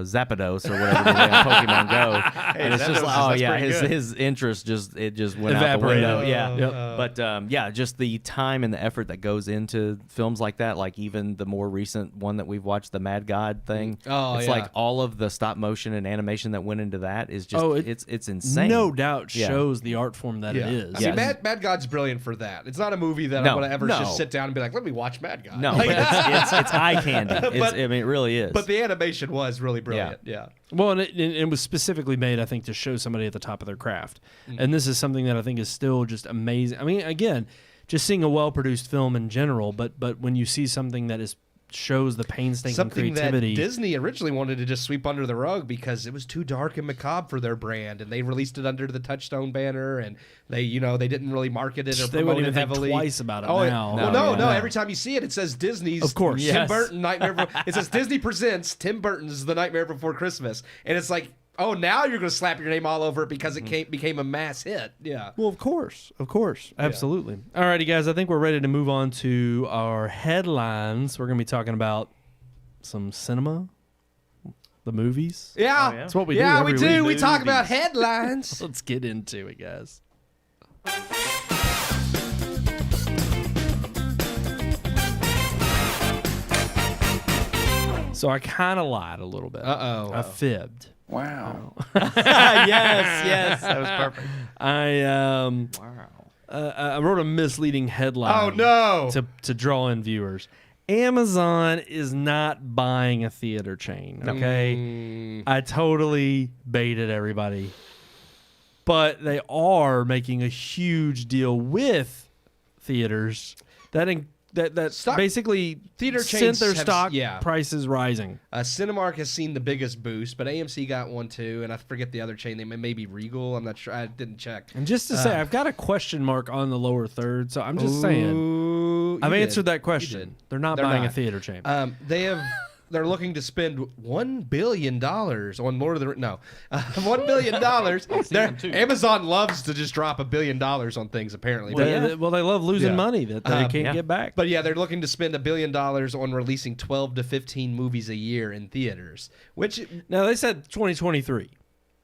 Zapdos or whatever today on Pokemon Go, and it's just like, oh yeah, his interest just went out the window. But just the time and the effort that goes into films like that, like even the more recent one that we've watched, the Mad God thing. It's like all of the stop motion and animation that went into that is just it's insane. No doubt shows the art form that it is. I mean, Mad God's brilliant for that. It's not a movie that I'm going to ever just sit down and be like, let me watch Mad God. No, but it's eye candy. I mean, it really is. But the animation was really brilliant. Yeah. Well, and it was specifically made, I think, to show somebody at the top of their craft. And this is something that I think is still just amazing. I mean, again, just seeing a well-produced film in general, but when you see something that shows the painstaking creativity. That Disney originally wanted to just sweep under the rug because it was too dark and macabre for their brand, and they released it under the Touchstone banner, and they didn't really market it or they promote wouldn't it even heavily. Think twice about it now. No. Every time you see it, it says Disney's of course. Tim Burton Nightmare. It says Disney presents Tim Burton's The Nightmare Before Christmas, and it's like, oh, now you're going to slap your name all over it because it became a mass hit. Yeah. Well, of course. Absolutely. All righty, guys. I think we're ready to move on to our headlines. We're going to be talking about some cinema, the movies. Yeah. That's what we do. Yeah, every we do. week. We talk about headlines. Let's get into it, guys. So I kind of lied a little bit. I fibbed. Wow. yes, that was perfect. I wrote a misleading headline. Oh no! To draw in viewers. Amazon is not buying a theater chain. Okay, I totally baited everybody, but they are making a huge deal with theaters that basically theater sent chains their have, stock prices rising. Cinemark has seen the biggest boost, but AMC got one too, and I forget the other chain. They may be Regal. I'm not sure. I didn't check. And just to say, I've got a question mark on the lower third, so I'm just saying. I've answered that question. They're not buying a theater chain. They're looking to spend $1 billion on Lord of the Rings. No, $1 billion. Amazon loves to just drop $1 billion on things. Apparently, they love losing money that they can't get back. But yeah, they're looking to spend $1 billion on releasing 12 to 15 movies a year in theaters. Which now they said 2023.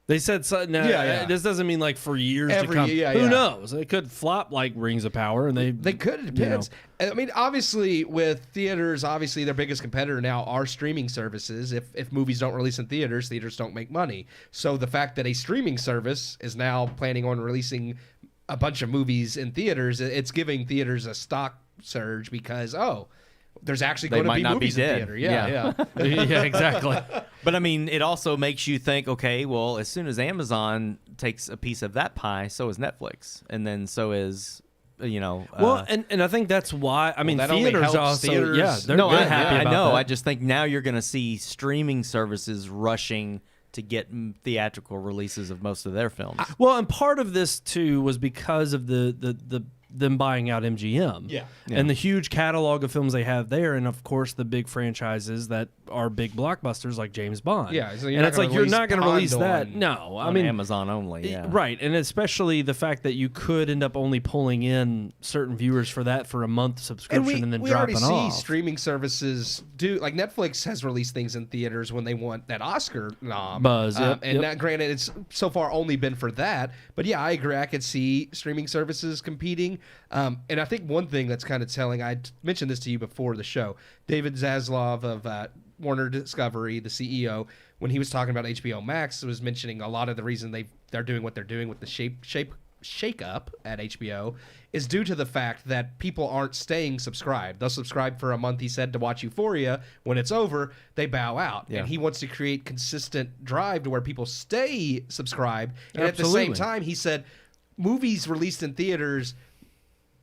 They said so. Now, this doesn't mean like for years to come. Who knows? It could flop like Rings of Power, and they could. It depends. I mean, obviously, with theaters, obviously their biggest competitor now are streaming services. If movies don't release in theaters don't make money. So the fact that a streaming service is now planning on releasing a bunch of movies in theaters, it's giving theaters a stock surge because there's actually going to be movies in theater. Yeah, exactly. But I mean, it also makes you think, okay, well, as soon as Amazon takes a piece of that pie, so is Netflix, and then so is, well, and I think that's why. I mean, that only theaters helps also, theaters. they're happy about I know. that. I just think now you're going to see streaming services rushing to get theatrical releases of most of their films. Well, and part of this too was because of them buying out MGM, and the huge catalog of films they have there, and of course the big franchises that are big blockbusters like James Bond. Yeah, so and it's like you're not going to release that. No, I mean Amazon only. Yeah, right, and especially the fact that you could end up only pulling in certain viewers for that for a month subscription and then dropping off. We already see streaming services do, like Netflix has released things in theaters when they want that Oscar nom. Buzz. That, granted, it's so far only been for that, but yeah, I agree. I could see streaming services competing. And I think one thing that's kind of telling, I mentioned this to you before the show, David Zaslav of Warner Discovery, the CEO, when he was talking about HBO Max, was mentioning a lot of the reason they're doing what they're doing with the shake up at HBO is due to the fact that people aren't staying subscribed. They'll subscribe for a month, he said, to watch Euphoria. When it's over, they bow out. And he wants to create consistent drive to where people stay subscribed. And at the same time, he said, movies released in theaters,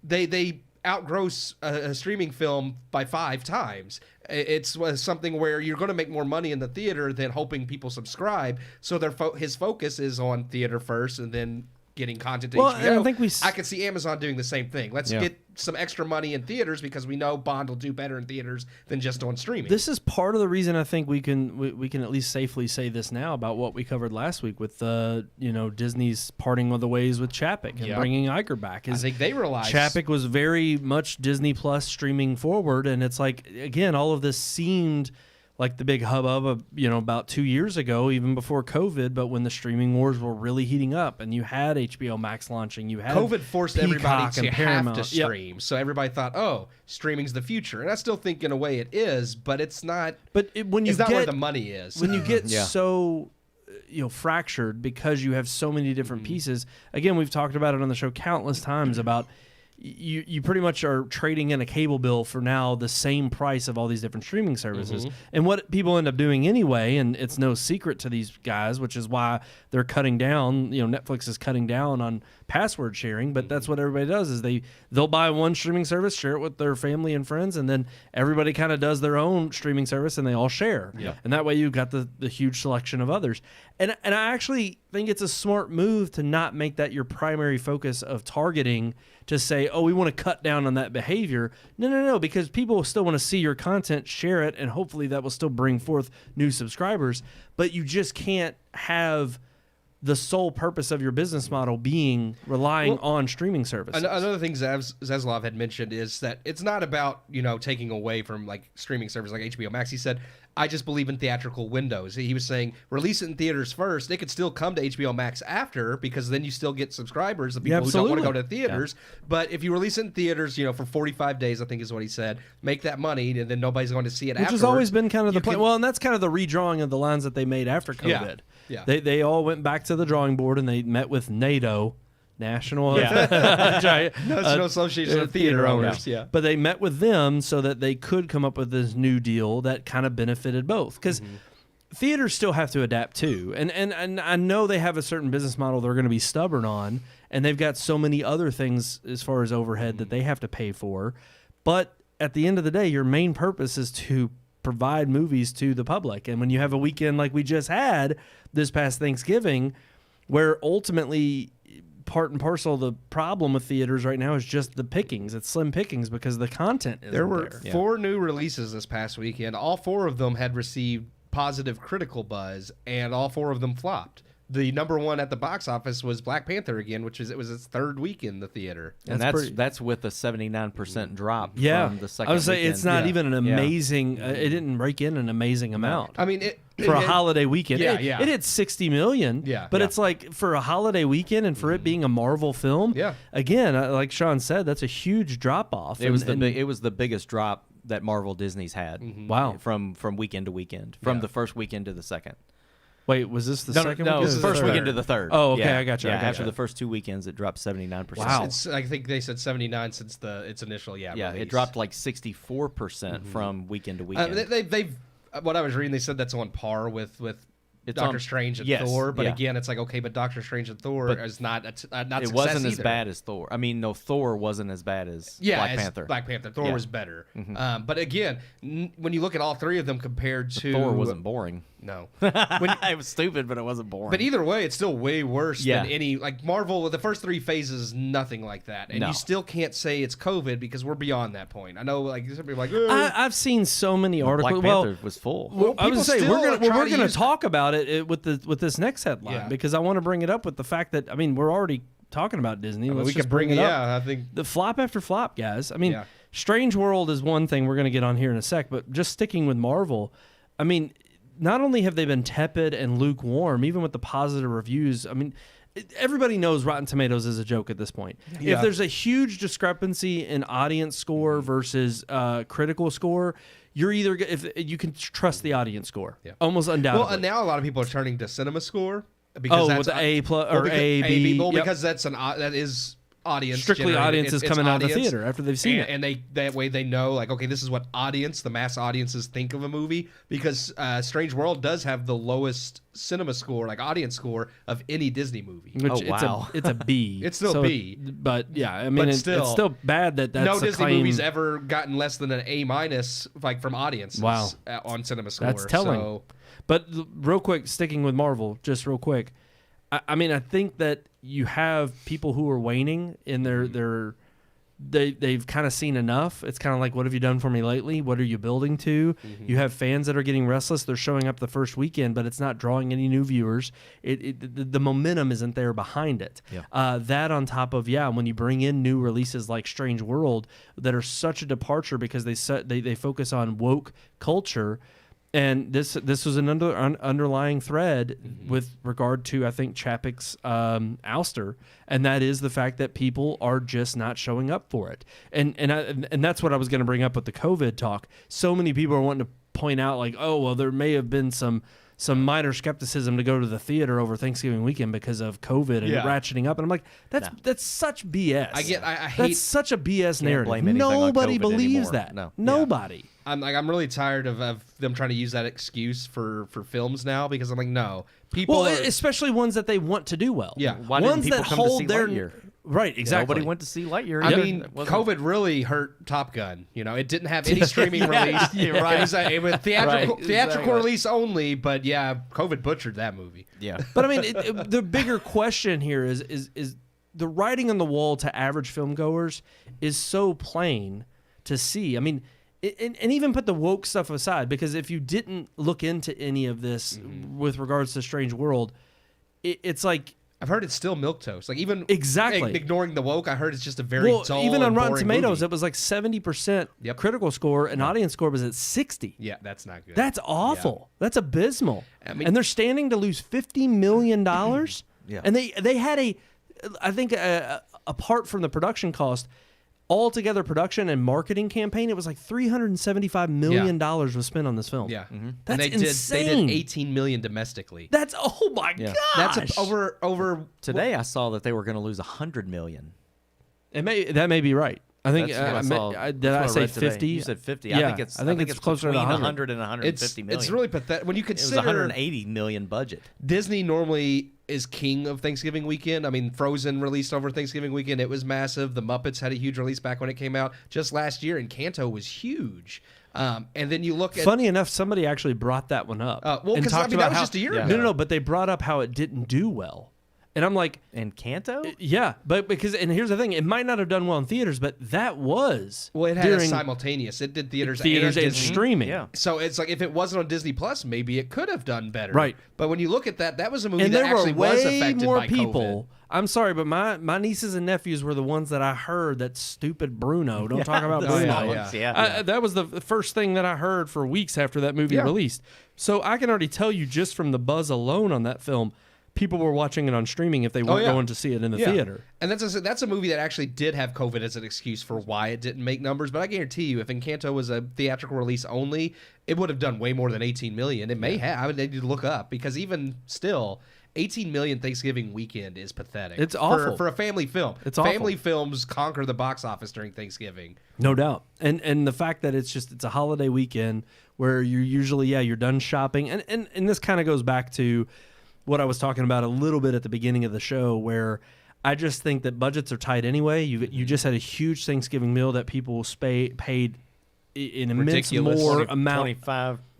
they outgrow a streaming film by 5 times. It's something where you're going to make more money in the theater than hoping people subscribe. So his focus is on theater first and then getting content to HBO. And I think I could see Amazon doing the same thing. Let's get some extra money in theaters because we know Bond will do better in theaters than just on streaming. This is part of the reason I think we can at least safely say this now about what we covered last week with Disney's parting of the ways with Chapek and bringing Iger back. I think they realized Chapek was very much Disney Plus streaming forward, and it's like, again, all of this seemed like the big hubbub of, about 2 years ago, even before COVID, but when the streaming wars were really heating up and you had HBO Max launching, you had COVID forced everybody to have to stream. Yep. So everybody thought, streaming's the future. And I still think in a way it is, but it's not. But it's not where the money is. When you get so fractured because you have so many different pieces. Again, we've talked about it on the show countless times about you pretty much are trading in a cable bill for now the same price of all these different streaming services. And what people end up doing anyway, and it's no secret to these guys, which is why they're cutting down, Netflix is cutting down on password sharing, but that's what everybody does is they'll buy one streaming service, share it with their family and friends, and then everybody kind of does their own streaming service and they all share. And that way you've got the huge selection of others. And I actually think it's a smart move to not make that your primary focus of targeting, to say, we want to cut down on that behavior. No, because people still want to see your content, share it, and hopefully that will still bring forth new subscribers. But you just can't have the sole purpose of your business model being relying on streaming services. Another thing Zaslav had mentioned is that it's not about, taking away from like streaming services like HBO Max. He said, I just believe in theatrical windows. He was saying, release it in theaters first. They could still come to HBO Max after, because then you still get subscribers, the people who don't want to go to theaters. But if you release it in theaters, for 45 days, I think is what he said, make that money, and then nobody's going to see it afterwards. Which has always been kind of the plan. Well, and that's kind of the redrawing of the lines that they made after COVID. Yeah. They all went back to the drawing board and they met with NATO, National Association of Theater Owners. Yeah. But they met with them so that they could come up with this new deal that kind of benefited both. Because theaters still have to adapt too. And I know they have a certain business model they're going to be stubborn on, and they've got so many other things as far as overhead that they have to pay for. But at the end of the day, your main purpose is to provide movies to the public. And when you have a weekend like we just had this past Thanksgiving, where ultimately part and parcel of the problem with theaters right now is just the pickings. It's slim pickings because the content isn't there. There were 4 new releases this past weekend. All 4 of them had received positive critical buzz, and all 4 of them flopped. the number one at the box office was Black Panther again, it was its third week in the theater. And that's with a 79% drop from the second I would say weekend. it's not even an amazing, it didn't rake in an amazing amount. I mean, for a holiday weekend. Yeah, it hit 60 million. Yeah. But Yeah. it's like for a holiday weekend and for it being a Marvel film, again, like Sean said, that's a huge drop off. It was the biggest drop that Marvel Disney's had. Wow. From weekend to weekend, from the first weekend to the second. Wait, was this the second No, weekend? it was the first weekend to the third. Oh, okay, I got you. After the first 2 weekends, it dropped 79%. Wow. I think they said 79 since its initial Yeah, release. it dropped like 64% from weekend to weekend. They've what I was reading, they said that's on par with Doctor Strange and Thor, but again, it's like okay, but Doctor Strange and Thor is not not. It wasn't as bad as Thor. I mean, no, Thor wasn't as bad as Black Panther. Black Panther. Thor was better. But again, when you look at all three of them compared to Thor wasn't boring. No, It was stupid, but it wasn't boring. but either way, it's still way worse than any like Marvel. The first three phases, nothing like that, and you still can't say it's COVID because we're beyond that point. I know, like some people are like, I've seen so many articles. Black Panther was full. Well, I was people say we're still gonna use- talk about it with this next headline because I want to bring it up with the fact that we're already talking about Disney. Let's we just could bring it it. up. Yeah, I think The flop after flop, guys. I mean, Yeah. Strange World is one thing we're going to get on here in a sec, but just sticking with Marvel, I mean, not only have they been tepid and lukewarm, even with the positive reviews, I mean, everybody knows Rotten Tomatoes is a joke at this point. Yeah. If there's a huge discrepancy in audience score versus critical score, you're either if you can trust the audience score, almost undoubtedly. well, and now a lot of people are turning to Cinema Score because with the A plus or because, A B, yep. because that is audience strictly generated. audiences It's coming out of the audience. theater after they've seen it. And they that way they know like okay, this is what the mass audiences think of a movie because Strange World does have the lowest cinema score, like audience score of any Disney movie. Which wow. it's a B. It's still B. But yeah, I mean, But it's still bad that that's no a Disney claim. movie's ever gotten less than an A minus like from audiences on cinema score. That's telling. So, But real quick, sticking with Marvel, just real quick. I mean, I think that you have people who are waning in they've kind of seen enough. It's kind of like, what have you done for me lately? What are you building to? You have fans that are getting restless. They're showing up the first weekend, but it's not drawing any new viewers. The momentum isn't there behind it. That on top of, when you bring in new releases like Strange World that are such a departure because they focus on woke culture. And this was an underlying thread with regard to, I think, Chapek's ouster, and that is the fact that people are just not showing up for it. And that's what I was going to bring up with the COVID talk. So many people are wanting to point out, like, oh, well, there may have been some minor skepticism to go to the theater over Thanksgiving weekend because of COVID and ratcheting up. And I'm like, that's such BS. I hate that's such a BS narrative. blame anything on Nobody COVID believes anymore. that. No. Nobody. I'm really tired of them trying to use that excuse for films now because I'm like, no, people Well, are, especially ones that they want to do well. Yeah. Why didn't ones people that come to hold see their Lightyear? Right, exactly. Nobody went to see Lightyear. I either. mean, It wasn't- COVID really hurt Top Gun. You know, it didn't have any streaming release. You're right. It was theatrical, Right, theatrical exactly. release only. But yeah, COVID butchered that movie. Yeah. But I mean, the bigger question here is the writing on the wall to average film goers is so plain to see. I mean, and even put the woke stuff aside, because if you didn't look into any of this with regards to Strange World, it's like, I've heard it's still milquetoast. Like even Exactly. ignoring the woke, I heard it's just a very dull. even on and Rotten boring Tomatoes, movie. it was like 70% Yep. critical score, and audience score was at 60. Yeah, that's not good. That's awful. That's abysmal. I mean- and they're standing to lose $50 million. Yeah. And they had I think apart from the production cost, altogether production and marketing campaign, it was like $375 million was spent on this film. yeah. That's and insane. They did 18 million domestically. That's, oh my Yeah. gosh. That's over. Today I saw that they were going to lose $100 million. That may be right. I think That's what I saw. did I That's what say read today. 50? You said 50. Yeah, I think it's closer to between 100. 100 and 150 million. It's really pathetic when you It was consider 180 million budget. Disney normally is king of Thanksgiving weekend. I mean, Frozen released over Thanksgiving weekend. It was massive. The Muppets had a huge release back when it came out just last year, and Encanto was huge. And then you look at Funny enough, somebody actually brought that one up. well, and because I talked mean about that was how- just a year Yeah. ago. No, but they brought up how it didn't do well. And I'm like, Encanto? yeah, but and here's the thing, it might not have done well in theaters, but that was Well, it had during a simultaneous. It did theaters and Disney. streaming. Yeah. So it's like if it wasn't on Disney Plus, maybe it could have done better. Right. But when you look at that was a movie And that there were actually was way affected more by people. I'm sorry, but my nieces and nephews were the ones that I heard that stupid Bruno. Don't talk about the Bruno. small yeah. ones, yeah. That was the first thing that I heard for weeks after that movie Yeah. released. So I can already tell you just from the buzz alone on that film, people were watching it on streaming if they weren't yeah. going to see it in the Yeah. theater. And that's a movie that actually did have COVID as an excuse for why it didn't make numbers. But I guarantee you, if Encanto was a theatrical release only, it would have done way more than 18 million. It may have. I would need to look up because even still, 18 million Thanksgiving weekend is pathetic. It's awful. for a family film. It's awful. Family films conquer the box office during Thanksgiving. No doubt. And the fact that it's a holiday weekend where you're usually, you're done shopping. And this kind of goes back to what I was talking about a little bit at the beginning of the show, where I just think that budgets are tight anyway. You just had a huge Thanksgiving meal that people paid an immense Ridiculous. more amount.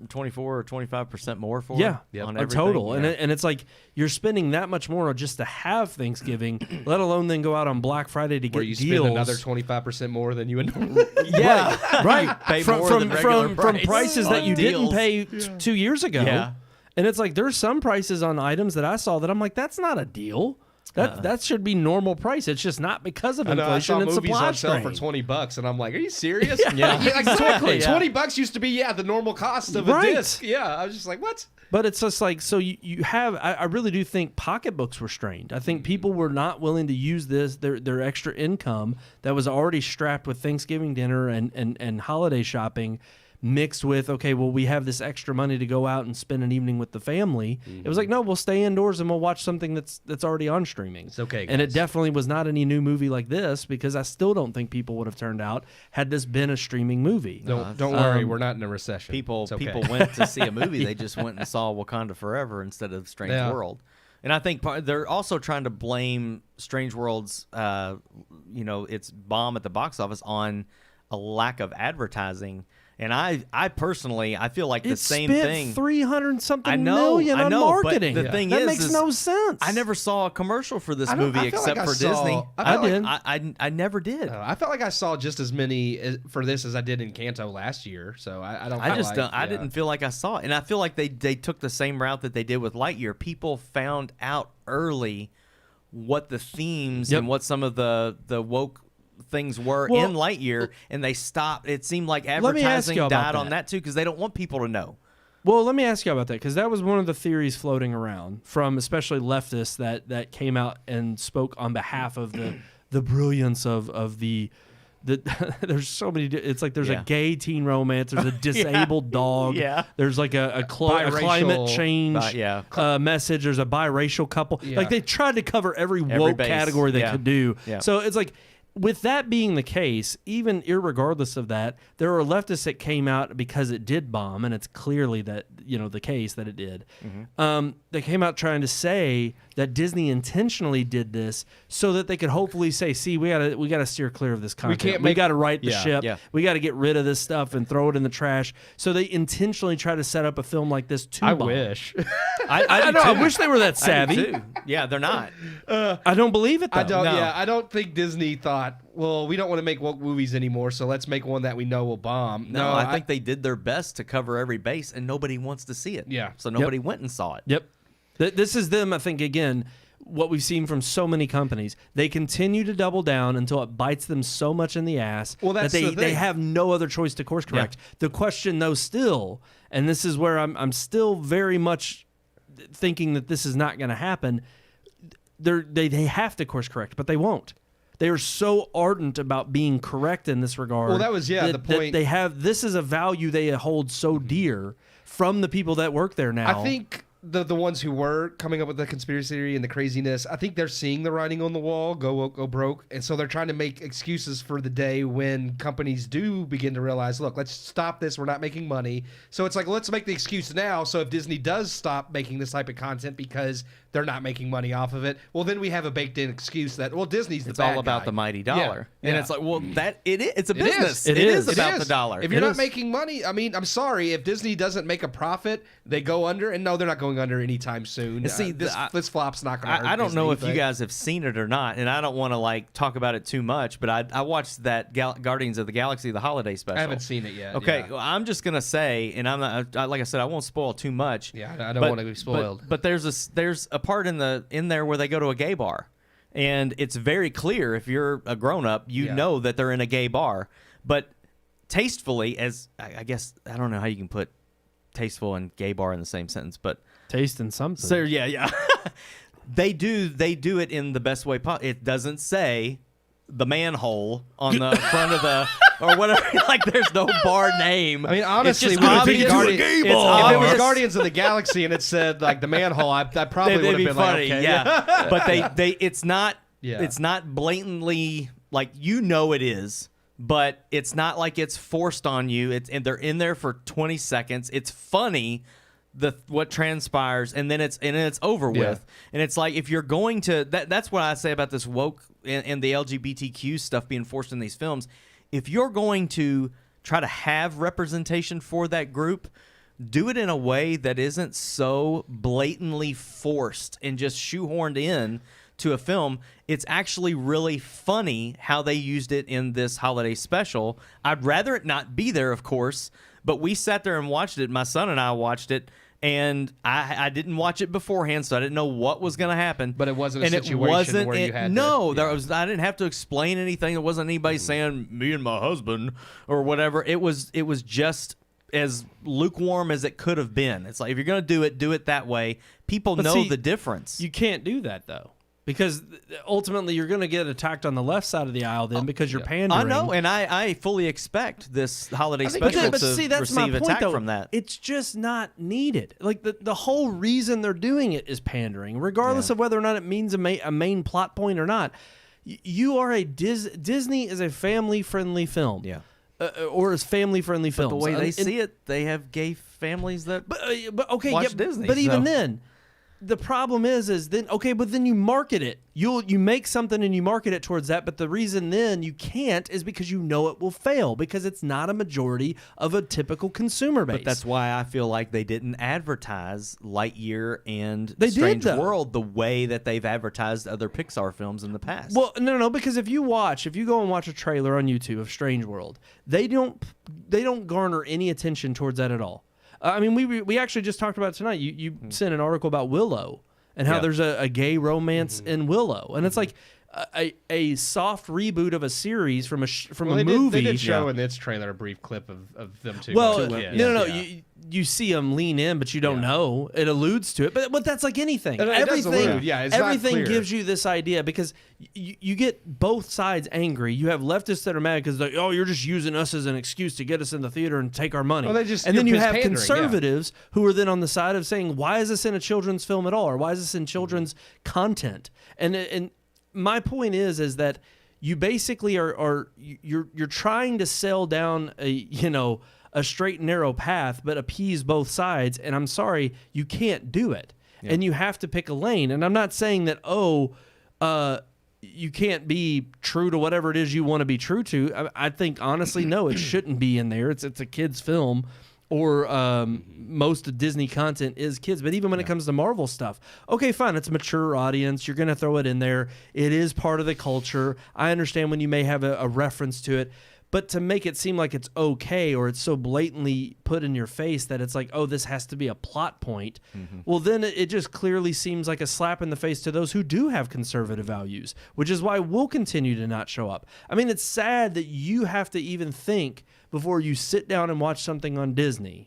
24 or 25% more for Yeah, on a everything. total. Yeah. And it's like you're spending that much more just to have Thanksgiving, let alone then go out on Black Friday to Where get you deals. spend another 25% more than you would normally. Yeah, right. Pay from more than regular from price prices on that you deals. didn't pay 2 years ago. Yeah. And it's like there's some prices on items that I saw that I'm like, that's not a deal. That should be normal price. It's just not because of I know, I inflation saw and movies supply on sale strain. for $20, and I'm like, "Are you serious?" Yeah. Like, exactly. Yeah. $20 used to be the normal cost of a Right. disc. Yeah, I was just like, "What?" But it's just like, so you have, I really do think pocketbooks were strained. I think people were not willing to use their extra income that was already strapped with Thanksgiving dinner and holiday shopping mixed with, okay, well, we have this extra money to go out and spend an evening with the family. It was like, no, we'll stay indoors and we'll watch something that's already on streaming. It's okay, And it guys. definitely was not any new movie like this, because I still don't think people would have turned out had this been a streaming movie. Don't worry, we're not in a recession. People It's okay. people went to see a movie. They just went and saw Wakanda Forever instead of Strange Yeah. World. And I think they're also trying to blame Strange World's, its bomb at the box office on a lack of advertising. And I personally, I feel like the same thing. 300 something I know, million I on know, but marketing. the thing that is, makes no sense. I never saw a commercial for this I don't- movie I feel except like I for saw- Disney. I felt did. I never did. I felt like I saw just as many for this as I did in Kanto last year. So I don't. I feel just like, don't, I yeah. didn't feel like I saw it, and I feel like they took the same route that they did with Lightyear. People found out early what the themes Yep. and what some of the woke things were Well, in Lightyear, and they stopped. It seemed like me ask advertising you about died on that. that too because they don't want people to know. Well, let me ask you about that, because that was one of the theories floating around from especially leftists that came out and spoke on behalf of the brilliance of the there's so many. It's like there's Yeah. a gay teen romance. There's a disabled dog. Yeah. There's like a Biracial- climate change yeah. message. There's a biracial couple. Yeah. Like they tried to cover every woke base. category they Yeah. could do. Yeah. So it's like, with that being the case, even irregardless of that, there are leftists that came out because it did bomb, and it's clearly that the case that it did. They came out trying to say that Disney intentionally did this so that they could hopefully say, "See, we gotta steer clear of this content. can't We make- gotta right the Yeah, ship. yeah. We gotta get rid of this stuff and throw it in the trash." So they intentionally try to set up a film like this to I bomb. wish. I know. I wish they were that I do savvy. too. Yeah, they're not. I don't believe it though. I don't. No. Yeah, I don't think Disney thought, well, we don't want to make woke movies anymore, so let's make one that we know will bomb. No, I think they did their best to cover every base, and nobody wants to see it. Yeah. So nobody went and saw it. Yep. This is them, I think, again, what we've seen from so many companies. They continue to double down until it bites them so much in the ass Well, that's that the they thing. have no other choice to course correct. The question, though, still, and this is where I'm still very much thinking that this is not going to happen, they have to course correct, but they won't. They are so ardent about being correct in this regard. Well, that was, the that point. they have. This is a value they hold so dear from the people that work there now. I think the ones who were coming up with the conspiracy theory and the craziness, I think they're seeing the writing on the wall, go woke, go broke, and so they're trying to make excuses for the day when companies do begin to realize, look, let's stop this. We're not making money. So it's like, let's make the excuse now. So if Disney does stop making this type of content because they're not making money off of it. Well, then we have a baked-in excuse that Disney's the It's bad all about guy. the mighty dollar, and Yeah. it's like, well, it's a It business. is. It is about the dollar. If you're not making money, I mean, I'm sorry. If Disney doesn't make a profit, they go under. And no, they're not going under anytime soon. And see, this flop's not going to hurt I don't Disney, know if but- you guys have seen it or not, and I don't want to like talk about it too much, but I watched that Guardians of the Galaxy, the holiday special. I haven't seen it yet. Okay, Yeah, well, I'm just gonna say, and I'm not like I said, I won't spoil too much. yeah I don't want to be spoiled. But there's a part in there where they go to a gay bar, and it's very clear if you're a grown up, you know that they're in a gay bar. But tastefully, as I guess I don't know how you can put tasteful and gay bar in the same sentence, but Tasting something. so yeah. They do it in the best way possible. It doesn't say the manhole on the front of the or whatever. Like there's no bar name. I mean, honestly, it's we just would be obvious. Guardian- It's if it was obvious. Guardians of the Galaxy and it said like the manhole, that probably would have It'd been be funny, like, okay. yeah. But they it's not Yeah. it's not blatantly like it is, but it's not like it's forced on you. And they're in there for 20 seconds. It's funny what transpires, and then it's over with. And it's like if you're going to that's what I say about this woke and the LGBTQ stuff being forced in these films. If you're going to try to have representation for that group, do it in a way that isn't so blatantly forced and just shoehorned in to a film. It's actually really funny how they used it in this holiday special. I'd rather it not be there, of course, but we sat there and watched it. My son and I watched it, and I didn't watch it beforehand, so I didn't know what was going to happen. But it wasn't a And situation where you had no, to, I didn't have to explain anything. There wasn't anybody saying me and my husband or whatever. It was just as lukewarm as it could have been. It's like if you're going to do it that way. People But know see, the difference. You can't do that though, because ultimately you're going to get attacked on the left side of the aisle then because you're pandering. I know, and I fully expect this holiday But special to see, that's my receive point, attack though. from that. It's just not needed. Like the whole reason they're doing it is pandering, regardless of whether or not it means a main plot point or not. You are Disney is a family friendly film. Yeah. Or is family friendly films. The way they see it, they have gay families that But okay, watch yeah, Disney. But even so- then, the problem is then okay, but then you market it. You make something and you market it towards that. But the reason then you can't is because you know it will fail because it's not a majority of a typical consumer base. But that's why I feel like they didn't advertise Lightyear and They Strange did, though. World the way that they've advertised other Pixar films in the past. Well, no, because if you go and watch a trailer on YouTube of Strange World, they don't garner any attention towards that at all. I mean, we actually just talked about it tonight. You sent an article about Willow and how there's a gay romance in Willow, and it's like a soft reboot of a series from a movie. They did show in its trailer a brief clip of them two. Well, kids. no. Yeah. You see them lean in, but you don't know. It alludes to it, but that's like anything. It does Everything, allude. Yeah, it's not everything clear. gives you this idea because you get both sides angry. You have leftists that are mad because you're just using us as an excuse to get us in the theater and take our money. Well, and then you you're have pandering, conservatives who are then on the side of saying, why is this in a children's film at all, or why is this in children's content? And my point is that you basically you're trying to sell down a straight and narrow path, but appease both sides. And I'm sorry, you can't do it. Yeah. And you have to pick a lane. And I'm not saying that, you can't be true to whatever it is you want to be true to. I think, honestly, no, it shouldn't be in there. It's a kid's film. Or most of Disney content is kids. But even when it comes to Marvel stuff, okay, fine, it's a mature audience. You're going to throw it in there. It is part of the culture. I understand when you may have a reference to it. But to make it seem like it's okay or it's so blatantly put in your face that it's like, oh, this has to be a plot point, well, then it just clearly seems like a slap in the face to those who do have conservative values, which is why we'll continue to not show up. I mean, it's sad that you have to even think before you sit down and watch something on Disney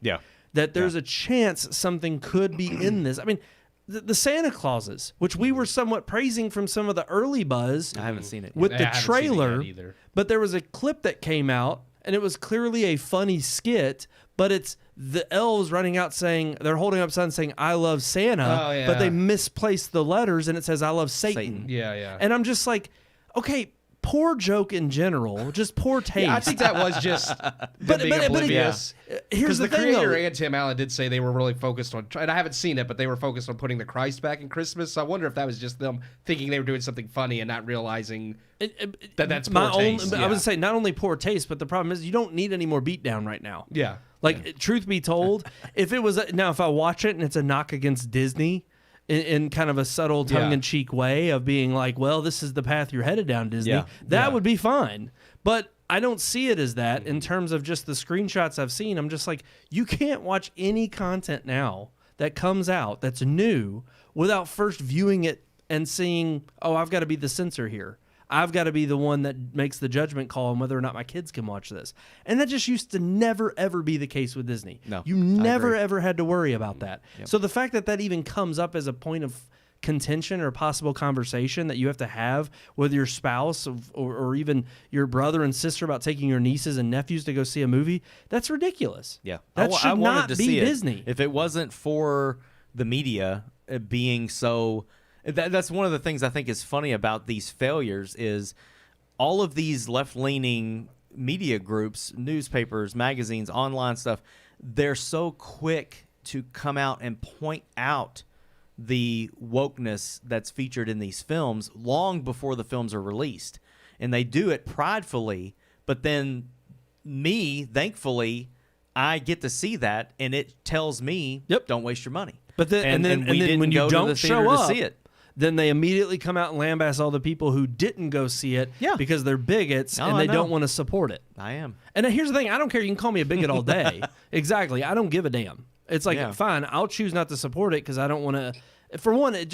that there's a chance something could be in this. I mean, the Santa Clauses, which we were somewhat praising from some of the early buzz. I haven't seen it with yet. the I haven't seen it trailer, yet either. but there was a clip that came out, and it was clearly a funny skit. But it's the elves running out saying they're holding up signs saying "I love Santa," but they misplaced the letters, and it says "I love Satan." Yeah. And I'm just like, okay, poor joke in general, just poor taste. Yeah, I think that was just being oblivious. Here's the thing, creator though. and Tim Allen did say they were really focused on, and I haven't seen it, but they were focused on putting the Christ back in Christmas. So I wonder if that was just them thinking they were doing something funny and not realizing that's poor taste. I would say not only poor taste, but the problem is you don't need any more beatdown right now. Yeah. Like, truth be told, if I watch it and it's a knock against Disney in kind of a subtle tongue-in-cheek way of being like, well, this is the path you're headed down, Disney, that would be fine. But I don't see it as that in terms of just the screenshots I've seen. I'm just like, you can't watch any content now that comes out that's new without first viewing it and seeing, oh, I've got to be the censor here. I've got to be the one that makes the judgment call on whether or not my kids can watch this. And that just used to never, ever be the case with Disney. No, you never, ever had to worry about that. Yep. So the fact that even comes up as a point of contention or possible conversation that you have to have with your spouse or even your brother and sister about taking your nieces and nephews to go see a movie, that's ridiculous. Yeah. That should not be Disney. If it wasn't for the media being so... That's one of the things I think is funny about these failures is all of these left-leaning media groups, newspapers, magazines, online stuff, they're so quick to come out and point out the wokeness that's featured in these films long before the films are released. And they do it pridefully, but then thankfully, I get to see that, and it tells me, don't waste your money. But then, and then when you don't show up, to see it. Then they immediately come out and lambaste all the people who didn't go see it because they're bigots and they don't want to support it. I am. And here's the thing. I don't care. You can call me a bigot all day. Exactly. I don't give a damn. It's like, fine, I'll choose not to support it because I don't want to. For one, it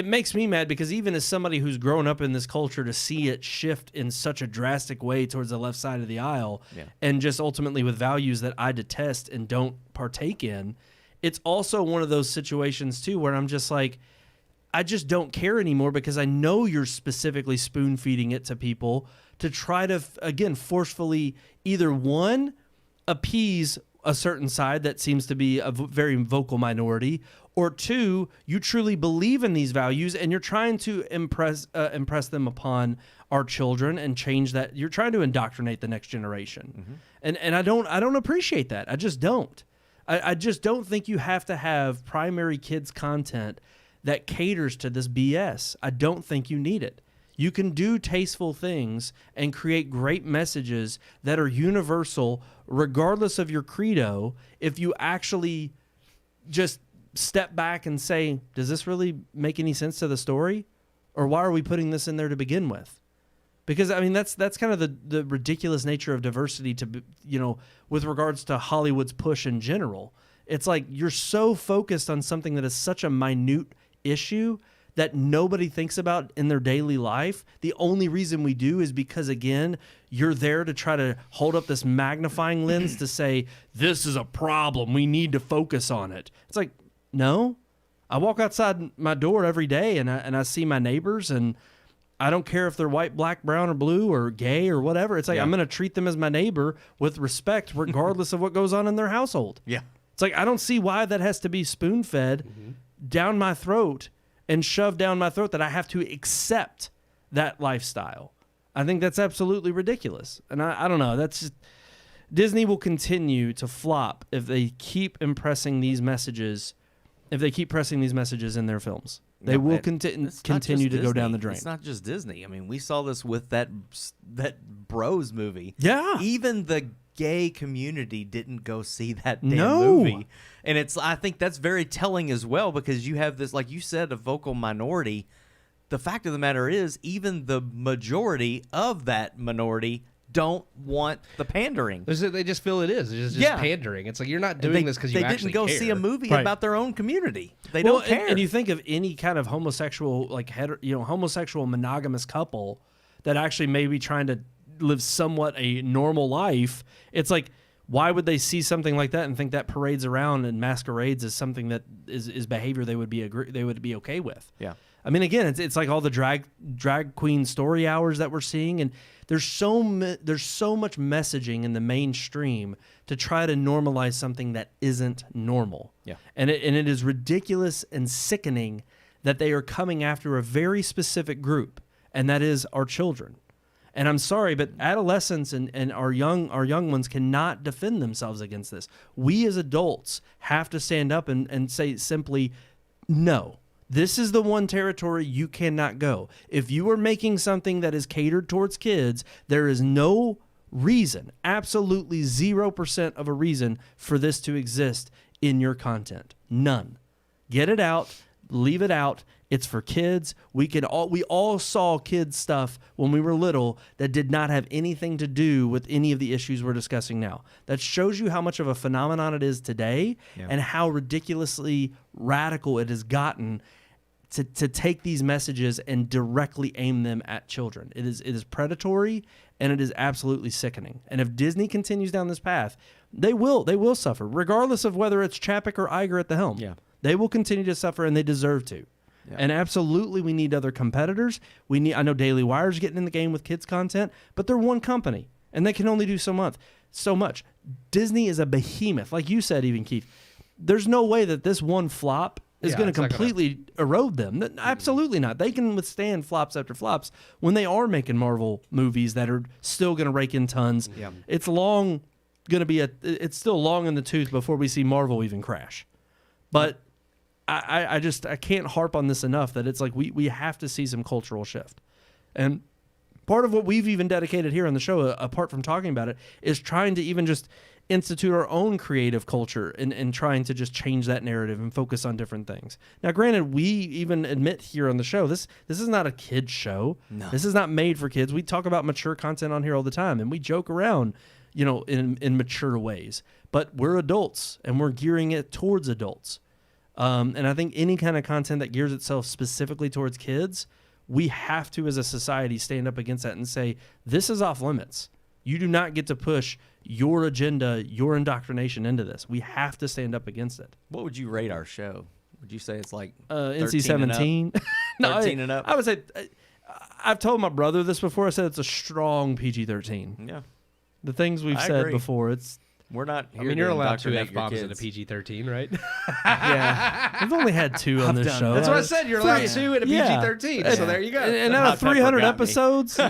makes me mad because even as somebody who's grown up in this culture, to see it shift in such a drastic way towards the left side of the aisle and just ultimately with values that I detest and don't partake in, it's also one of those situations, too, where I'm just like, I just don't care anymore because I know you're specifically spoon-feeding it to people to try to, again, forcefully either, one, appease a certain side that seems to be a very vocal minority, or two, you truly believe in these values and you're trying to impress them upon our children and change that. You're trying to indoctrinate the next generation. Mm-hmm. And I don't appreciate that. I just don't. I just don't think you have to have primary kids content that caters to this BS. I don't think you need it. You can do tasteful things and create great messages that are universal regardless of your credo if you actually just step back and say, does this really make any sense to the story? Or why are we putting this in there to begin with? Because, I mean, that's kind of the ridiculous nature of diversity to, with regards to Hollywood's push in general. It's like you're so focused on something that is such a minute issue that nobody thinks about in their daily life. The only reason we do is because, again, you're there to try to hold up this magnifying lens to say, this is a problem. We need to focus on it. It's like, no. I walk outside my door every day and I see my neighbors, and I don't care if they're white, black, brown, or blue, or gay, or whatever. It's like I'm going to treat them as my neighbor with respect regardless of what goes on in their household. Yeah. It's like I don't see why that has to be spoon-fed down my throat and shoved down my throat that I have to accept that lifestyle. I think that's absolutely ridiculous. And I don't know. That's just, Disney will continue to flop if they keep impressing these messages, in their films. They will continue to go down the drain. It's not just Disney. I mean, we saw this with that Bros movie. Yeah. Even the gay community didn't go see that damn movie. And I think that's very telling as well, because you have this, like you said, a vocal minority. The fact of the matter is, even the majority of that minority don't want the pandering. They just feel it is. It's just pandering. It's like you're not doing this because you actually care. They didn't go see a movie about their own community. They don't care. And you think of any kind of homosexual, homosexual monogamous couple that actually may be trying to live somewhat a normal life. It's like, why would they see something like that and think that parades around and masquerades as something that is behavior they would be okay with? Yeah. I mean, again, it's like all the drag queen story hours that we're seeing, and there's so much messaging in the mainstream to try to normalize something that isn't normal. Yeah. And it is ridiculous and sickening that they are coming after a very specific group, and that is our children. And I'm sorry, but adolescents and our young ones cannot defend themselves against this. We as adults have to stand up and say simply, no. This is the one territory you cannot go. If you are making something that is catered towards kids, there is no reason, absolutely 0% of a reason for this to exist in your content. None. Get it out, leave it out. It's for kids. We all saw kids stuff when we were little that did not have anything to do with any of the issues we're discussing now. That shows you how much of a phenomenon it is today and how ridiculously radical it has gotten to take these messages and directly aim them at children. It is predatory, and it is absolutely sickening. And if Disney continues down this path, they will suffer, regardless of whether it's Chapek or Iger at the helm. Yeah. They will continue to suffer, and they deserve to. Yeah. And absolutely, we need other competitors. I know Daily Wire's getting in the game with kids content, but they're one company, and they can only do so much. Disney is a behemoth, like you said, even Keith. There's no way that this one flop is going to completely erode them. Absolutely not. They can withstand flops after flops when they are making Marvel movies that are still going to rake in tons. Yeah. It's still long in the tooth before we see Marvel even crash. But I can't harp on this enough that it's like we have to see some cultural shift. And part of what we've even dedicated here on the show, apart from talking about it, is trying to even just institute our own creative culture and trying to just change that narrative and focus on different things. Now, granted, we even admit here on the show, this is not a kid's show. No. This is not made for kids. We talk about mature content on here all the time, and we joke around, in mature ways. But we're adults, and we're gearing it towards adults. And I think any kind of content that gears itself specifically towards kids, we have to, as a society, stand up against that and say, this is off limits. You do not get to push your agenda, your indoctrination into this. We have to stand up against it. What would you rate our show? Would you say it's like NC-17? 13 and up? I would say, I've told my brother this before. I said it's a strong PG-13. Yeah. The things we've said before, we're not here. You're allowed 2 F-bombs in a PG-13, right? Yeah. We've only had 2 on this show. That's what I said. You're allowed 2 in a PG-13. So there you go. And out of 300 episodes. Game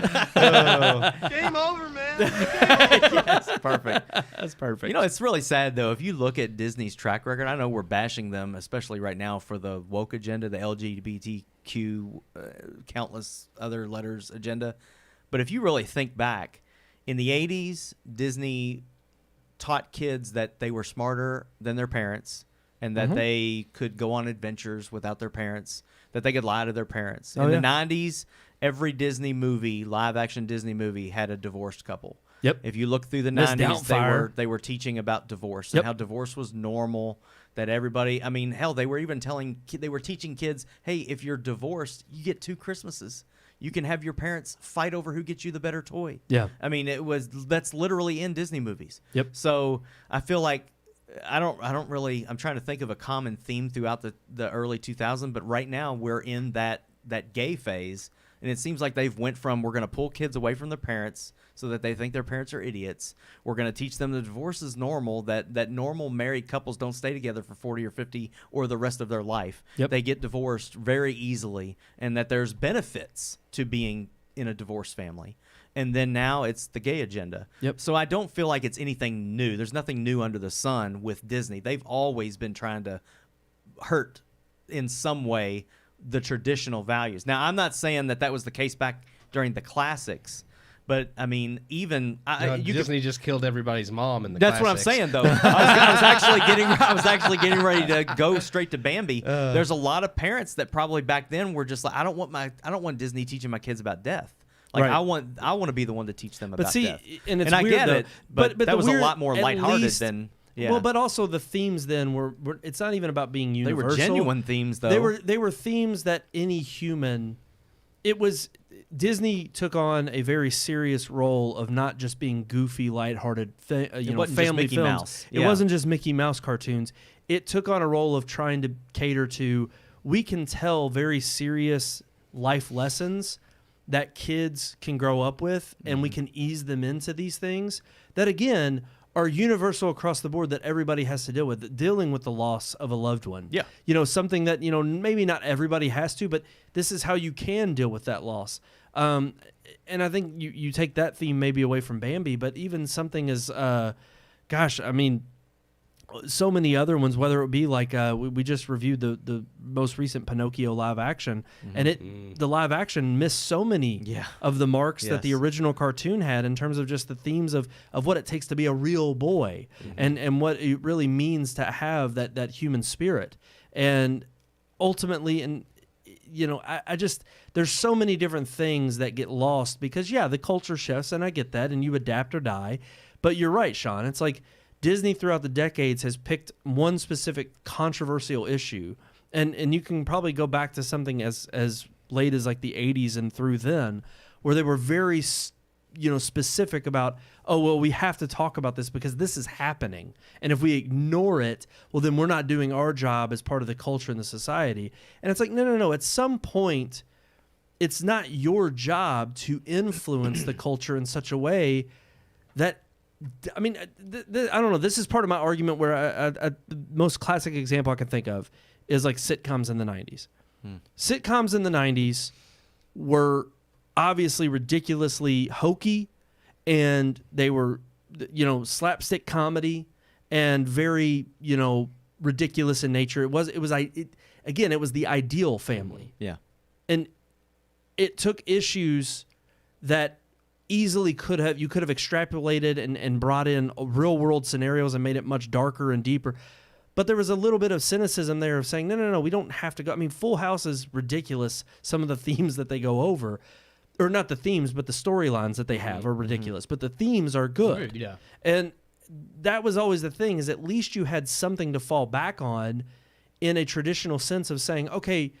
over, man. Yes, perfect. That's perfect. It's really sad, though. If you look at Disney's track record, I know we're bashing them, especially right now for the woke agenda, the LGBTQ, countless other letters agenda. But if you really think back, in the 80s, Disney taught kids that they were smarter than their parents and that they could go on adventures without their parents, that they could lie to their parents. In the 90s, every Disney movie, live-action Disney movie, had a divorced couple. Yep. If you look through the 90s, they were teaching about divorce and how divorce was normal, that everybody, hell, they were even teaching kids, hey, if you're divorced, you get 2 Christmases. You can have your parents fight over who gets you the better toy. Yeah. That's literally in Disney movies. Yep. So I feel like I'm trying to think of a common theme throughout the early 2000s, but right now we're in that gay phase, and it seems like they've went from, we're going to pull kids away from their parents so that they think their parents are idiots. We're going to teach them that divorce is normal, that normal married couples don't stay together for 40 or 50 or the rest of their life. Yep. They get divorced very easily, and that there's benefits to being in a divorced family. And then now it's the gay agenda. Yep. So I don't feel like it's anything new. There's nothing new under the sun with Disney. They've always been trying to hurt in some way the traditional values. Now, I'm not saying that was the case back during the classics, but Disney just killed everybody's mom in the classics. That's what I'm saying, though. I was actually getting ready to go straight to Bambi. There's a lot of parents that probably back then were just like, I don't want Disney teaching my kids about death. Like, right. I want to be the one to teach them about death. And I weird, get though, it, but that was a lot more lighthearted than. Yeah. Well, but also the themes then were it's not even about being universal. They were genuine themes, though. They were themes that any human. It was Disney took on a very serious role of not just being goofy, lighthearted, family films. Mouse. It wasn't just Mickey Mouse cartoons. It took on a role of trying to cater to. We can tell very serious life lessons that kids can grow up with, and we can ease them into these things that, again, are universal across the board that everybody has to deal with, dealing with the loss of a loved one. Yeah. Something that, maybe not everybody has to, but this is how you can deal with that loss. And I think you take that theme maybe away from Bambi, but even something as, so many other ones, whether it be like we just reviewed the most recent Pinocchio live action, and the live action missed so many of the marks that the original cartoon had in terms of just the themes of what it takes to be a real boy and what it really means to have that human spirit. And ultimately, I just, there's so many different things that get lost because, the culture shifts, and I get that, and you adapt or die. But you're right, Sean. It's like Disney throughout the decades has picked one specific controversial issue, and you can probably go back to something as late as like the 80s and through then, where they were very specific about, we have to talk about this because this is happening, and if we ignore it, well, then we're not doing our job as part of the culture and the society. And it's like, no, at some point it's not your job to influence the culture in such a way that, I mean, I don't know. This is part of my argument where the most classic example I can think of is like sitcoms in the 90s. Sitcoms in the 90s were obviously ridiculously hokey, and they were, slapstick comedy and very, ridiculous in nature. It was the ideal family. Yeah. And it took issues that easily you could have extrapolated and brought in real world scenarios and made it much darker and deeper. But there was a little bit of cynicism there of saying, no, we don't have to go. I mean, Full House is ridiculous. Some of the themes that they go over, or not the themes, but the storylines that they have are ridiculous, but the themes are good. Yeah. And that was always the thing, is at least you had something to fall back on in a traditional sense of saying, okay,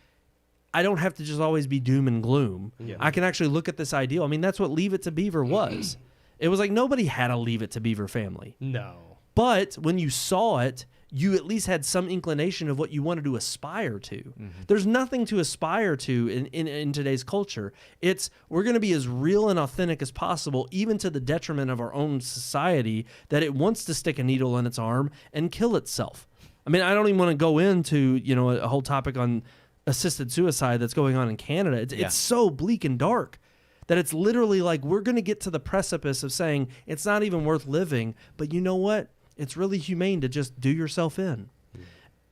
I don't have to just always be doom and gloom. Yeah. I can actually look at this ideal. I mean, that's what Leave It to Beaver was. It was like nobody had a Leave It to Beaver family. No. But when you saw it, you at least had some inclination of what you wanted to aspire to. There's nothing to aspire to in today's culture. It's, we're going to be as real and authentic as possible, even to the detriment of our own society, that it wants to stick a needle in its arm and kill itself. I mean, I don't even want to go into, a whole topic on assisted suicide that's going on in Canada. It's so bleak and dark that it's literally like we're going to get to the precipice of saying it's not even worth living, but you know what? It's really humane to just do yourself in.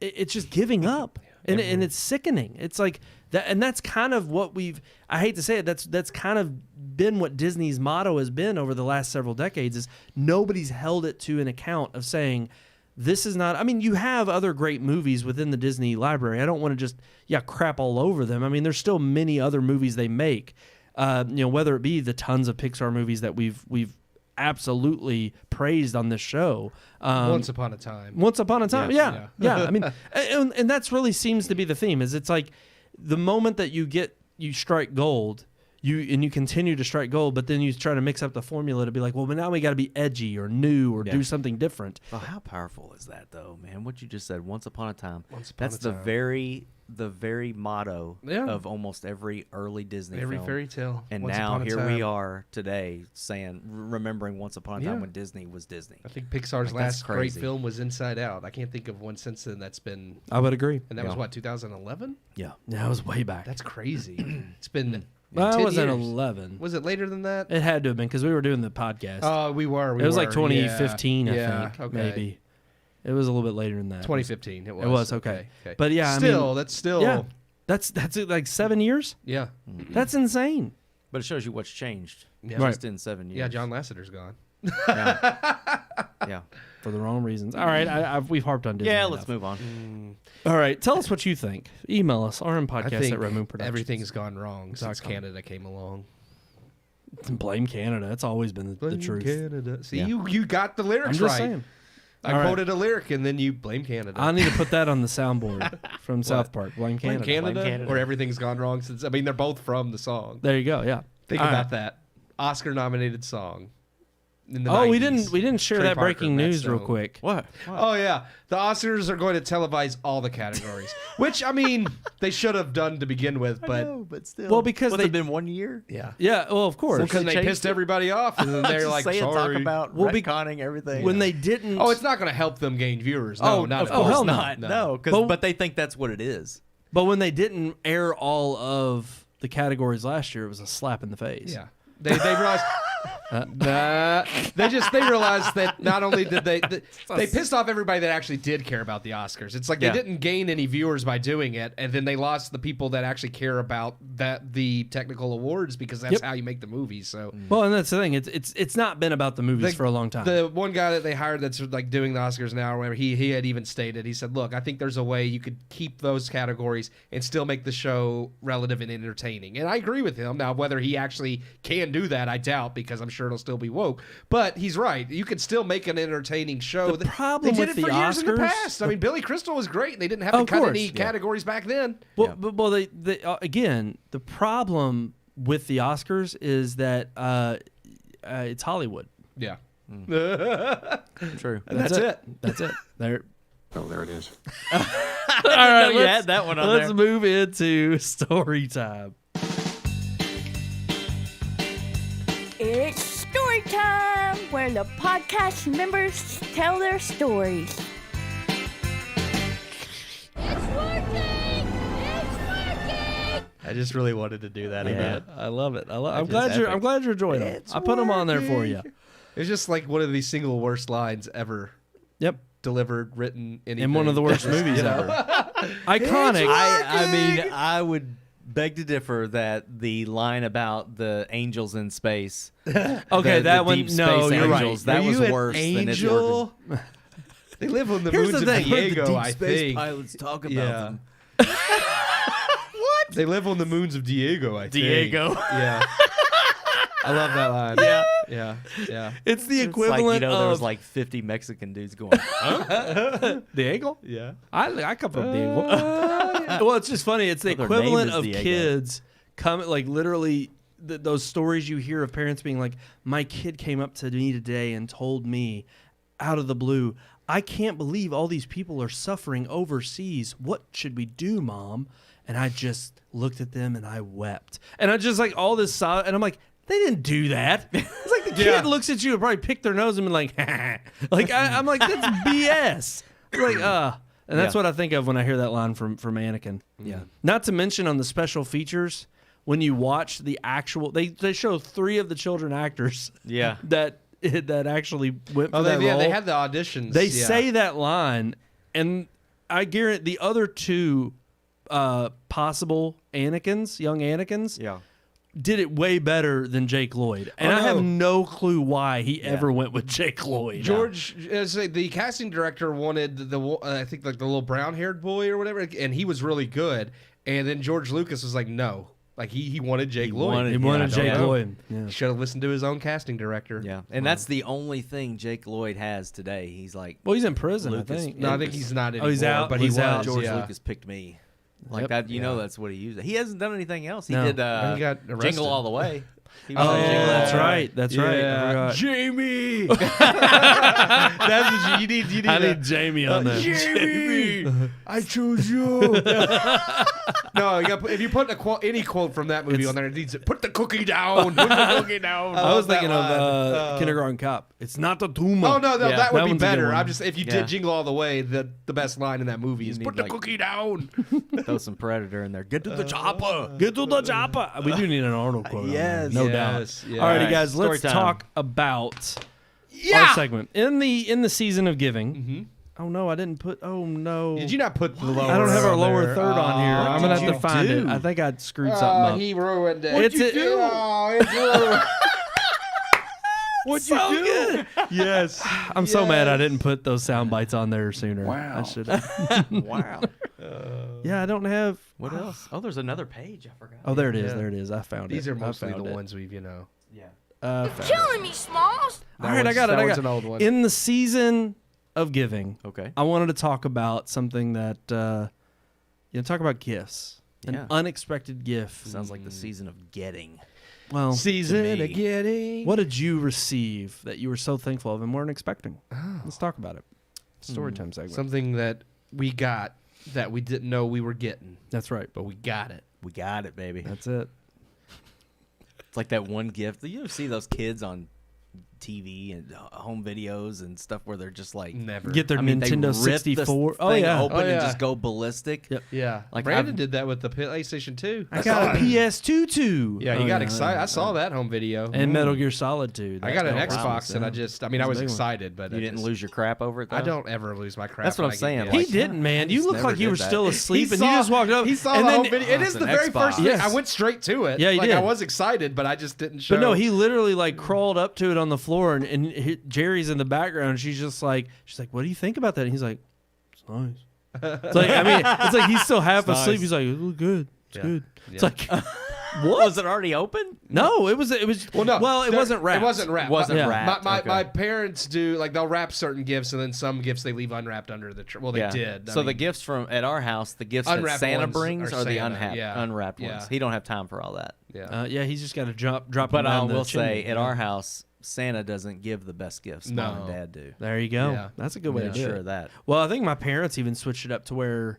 It's just giving up, and it's sickening. It's like that, and that's kind of what I hate to say it, that's kind of been what Disney's motto has been over the last several decades, is nobody's held it to an account of saying, this is not, I mean, you have other great movies within the Disney library. I don't want to just, crap all over them. I mean, there's still many other movies they make, whether it be the tons of Pixar movies that we've absolutely praised on this show. Once Upon a Time. Yeah. I mean, and that's really seems to be the theme, is it's like the moment that you strike gold, you continue to strike gold, but then you try to mix up the formula to be like, well, but now we got to be edgy or new or do something different. Well, how powerful is that, though, man? What you just said, Once Upon a Time. That's the very motto of almost every early Disney every film. Fairy tale. And Once now Upon a here Time. we are today remembering Once Upon a Time when Disney was Disney. I think Pixar's Like, that's last great crazy. film was Inside Out. I can't think of one since then that's been... I would agree. And that was what, 2011? Yeah, that was way back. That's crazy. It's been... Well, it 10 wasn't years. 11. Was it later than that? It had to have been, because we were doing the podcast. Oh, we were. It was like 2015, Yeah. I think, Okay. maybe. It was a little bit later than that. 2015. It was. It was, okay. Okay. But yeah, that's still. Yeah, that's like 7 years? Yeah. That's insane. But it shows you what's changed Yeah. just in 7 years. Yeah, John Lasseter's gone. Yeah. For the wrong reasons. All right, we've harped on Disney Yeah, enough. let's move on. All right, tell us what you think. Email us, I RMPodcast think at Red Moon Productions. everything's gone wrong since .com. Canada came along. Blame Canada. That's always been the truth. Canada. See, Yeah. you got the lyrics I'm just right. saying. I All right. quoted a lyric and then you blame Canada. I need to put that on the soundboard from South Park. Blame Blame Canada. Canada, Blame Canada. or everything's gone wrong since. I mean, they're both from the song. There you go, yeah. Think All about right. that. Oscar-nominated song. in the Oh, 90s. we didn't share Trey that Parker, breaking Matt news real Stone. quick. What? Oh yeah, the Oscars are going to televise all the categories, which I mean they should have done to begin with, but but still. Well, because What's they- it been 1 year? yeah, Yeah, well, of course. because they changed pissed it. everybody off, and then they're like, talk sorry. about Well, retconning everything. when they didn't. Oh, it's not going to help them gain viewers. No, not of at course all. hell no. not. No, But- but they think that's what it is. But when they didn't air all of the categories last year, it was a slap in the face. Yeah, they realized. They realized that not only did they pissed off everybody that actually did care about the Oscars. It's like they Yeah. didn't gain any viewers by doing it, and then they lost the people that actually care about the technical awards because that's Yep. how you make the movies. So Well, and that's the thing. It's not been about the movies for a long time. the one guy that they hired that's like doing the Oscars now, or whatever, he had even stated, he said, "Look, I think there's a way you could keep those categories and still make the show relative and entertaining." And I agree with him. Now, whether he actually can do that, I doubt, because I'm sure it'll still be woke. But he's right. You can still make an entertaining show. The problem they did with it for the years in the Oscars- past. I mean, Billy Crystal was great. And they didn't have to Of cut course, any yeah. categories back then. Well, they again, the problem with the Oscars is that it's Hollywood. Yeah. True. That's it. That's it. There. Oh, there it is. All right, you let's- had that one on Let's there. move into story time. It's story time, where the podcast members tell their stories. It's working! It's working! I just really wanted to do that Yeah, I love it. I'm just glad you're. epic. I'm glad you're enjoying them. I put them on there for you. It's just like one of the single worst lines ever Yep. delivered, written, anything. In one of the worst movies ever. Iconic. I mean, I would beg to differ that the line about the angels in space. Okay, the that one. deep No, space you're right. angels, That Are was you an worse than it's angel? They live on the Here's moons the of thing. I've heard Diego, the deep I space think. pilots talk about Yeah. them. They live on the moons of Diego, I think. Diego. Yeah. I love that line. Yeah. Yeah. Yeah. It's the It's like, equivalent there of was like 50 Mexican dudes going, huh? Diego. Yeah. I come from Diego. Well, it's just funny. It's the Well, their equivalent name of is Diego. kids coming, like literally those stories you hear of parents being like, "My kid came up to me today and told me, out of the blue, I can't believe all these people are suffering overseas. What should we do, Mom?" And I just looked at them and I wept. And I just like all this, and I'm like, they didn't do that. It's like the kid Yeah. looks at you and probably picked their nose and been like, like I'm like, that's BS. Like, and that's Yeah. what I think of when I hear that line from Anakin. Yeah. Not to mention on the special features, when you watch the actual, they show 3 of the children actors. Yeah. that actually went for Oh, that they role. had the auditions. They yeah. say that line, and I guarantee the other 2 possible Anakins, young Anakins, Yeah. did it way better than Jake Lloyd. And Oh, I have no. no clue why he ever went with Jake Lloyd. George, the casting director wanted I think like the little brown-haired boy or whatever, and he was really good. And then George Lucas was like, no, like he wanted Jake Lloyd. He wanted Yeah, I Jake know. Lloyd. Yeah. He should have listened to his own casting director. Yeah. And that's the only thing Jake Lloyd has today. He's like, Well, he's in prison, Lucas- I think. No, I think he's not anymore. Oh, he's out? But He's he was. out. George yeah. Lucas picked me. Like Yep. that, you know, that's what he used. He hasn't done anything else. He No. did He got arrested. Jingle All the Way. He was Oh, in Jingle All that's the Way. right. That's right. I Yeah. forgot. Jamie. That's what you need. You need. I that. need Jamie on that. Jamie, I choose you. No, you if you put any quote from that movie on there, it needs to put the cookie down. Put the cookie down. I was thinking that of line. Kindergarten Cop. It's not the tumor. Oh no, Yeah. that would That be one's a good better. one. I'm just if you Yeah. did Jingle All the Way, the best line in that movie is need, put the like- cookie down. Throw some Predator in there. Get to the chopper. Get to the chopper. We do need an Arnold quote. Yes. No Yes, doubt. yes. All righty, All right, guys. story Let's time. talk about our segment in the season of giving. Oh no, I didn't put. Oh no. Did you not put the lower? I don't have our on lower there? third on here. I'm gonna did have to you find it. do? I think I screwed something up. He ruined it. It's it. What'd So good. Yes. I'm so mad I didn't put those sound bites on there sooner. Wow. I should. Wow. Yeah, I don't have. What else? Oh, there's another page. I forgot. Oh, there it is. Yeah. There it is. I found it. These are I mostly found the it. ones we've Found it. Killing me, Smalls! All right, I got it. That I one's got an old one. In the season of giving, Okay. I wanted to talk about something that talk about gifts. An unexpected gift. Sounds like the season of getting. Well, Season of getting. what did you receive that you were so thankful of and weren't expecting? Let's talk about it. Storytime segment. Something that we got that we didn't know we were getting, That's right. but we got it. We got it, baby. That's it. It's like that one gift. You ever see those kids on TV and home videos and stuff where they're just like Never. Get their I mean, Nintendo they rip 64. This Oh thing yeah. open Oh, yeah. and just go ballistic. Yep. Yeah. Like, Brandon I've- did that with the PlayStation 2. I got a PS2 too. Yeah, he got excited. I saw that home video. And Metal Gear Solid 2. I got an That's Xbox, and I was a big one. excited, but You didn't lose your crap over it, though? I don't ever lose my crap. That's what when I'm I saying, get He gifts. didn't, man. You just look never like you did were that. still asleep, and saw- you just walked up. He saw and the then, home video. It Oh, is it's the an very Xbox. first thing. Yes. I went straight to it. Yeah, you like did. I was excited, but I just didn't show. But no, he literally like crawled up to it on the floor, and Jerry's in the background. And she's like, "What do you think about that?" And he's like, "It's nice." It's like, I mean, it's like he's still half It's asleep. nice. He's like, "It looked good. It's Yeah. good." Yeah. It's like, What? Was it already open? no, it was. Well, no. Well, it there- wasn't wrapped. It wasn't wrapped. Wasn't Yeah. wrapped. My Okay. parents do, like, they'll wrap certain gifts, and then some gifts they leave unwrapped under the tree. Well, they Yeah. did. I So the mean, gifts from at our house, the gifts that Unwrapped Santa ones brings are are the Santa, yeah. unwrapped Yeah. ones. He don't have time for all that. Yeah. Yeah, he's just got to drop. But them I down the will say, chimney. at our house, Santa doesn't give the best gifts. Mom and No. Dad do. There you go. Yeah. That's a good way Yeah. to do Sure it. of that. Well, I think my parents even switched it up to where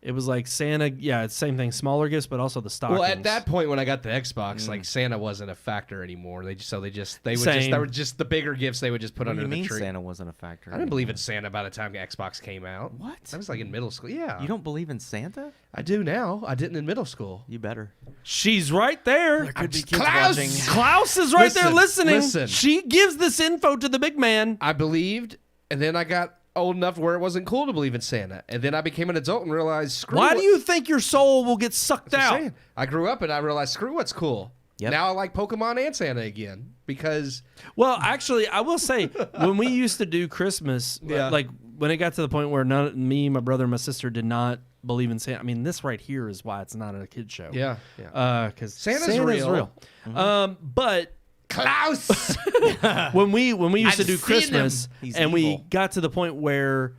it was like Santa. Yeah, it's the same thing, smaller gifts, but also the stockings. Well, at that point when I got the Xbox, like, Santa wasn't a factor anymore. They were just Same. they were just the bigger gifts they would just put What do under you the mean tree. Santa wasn't a factor? I didn't believe in Santa by the time the Xbox came out. What? I was like in middle school. Yeah. You don't believe in Santa? I do now. I didn't in middle school. You better. She's right there. Could be kids Klaus! watching. Klaus is right there Listen, listening. listen. She gives this info to the big man. I believed, and then I got old enough where it wasn't cool to believe in Santa. And then I became an adult and realized, screw Why what- do you think your soul will get sucked That's what I'm out? saying. I grew up and I realized, screw what's cool. Yep. Now I like Pokemon and Santa again because Well, actually, I will say when we used to do Christmas, Yeah. like when it got to the point where me, my brother, and my sister did not believe in Santa. I mean, this right here is why it's not a kid show. yeah. Because Santa's real. But Klaus. when we used to I've do seen Christmas him. He's and we evil. got to the point where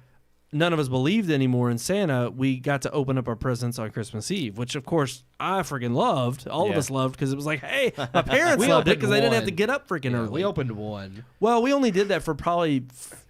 none of us believed anymore in Santa, we got to open up our presents on Christmas Eve, which of course I freaking loved. All of Yeah. us loved because it was like, hey, my parents We loved it opened because they didn't have one. to get up freaking early. We opened one. Well, we only did that for probably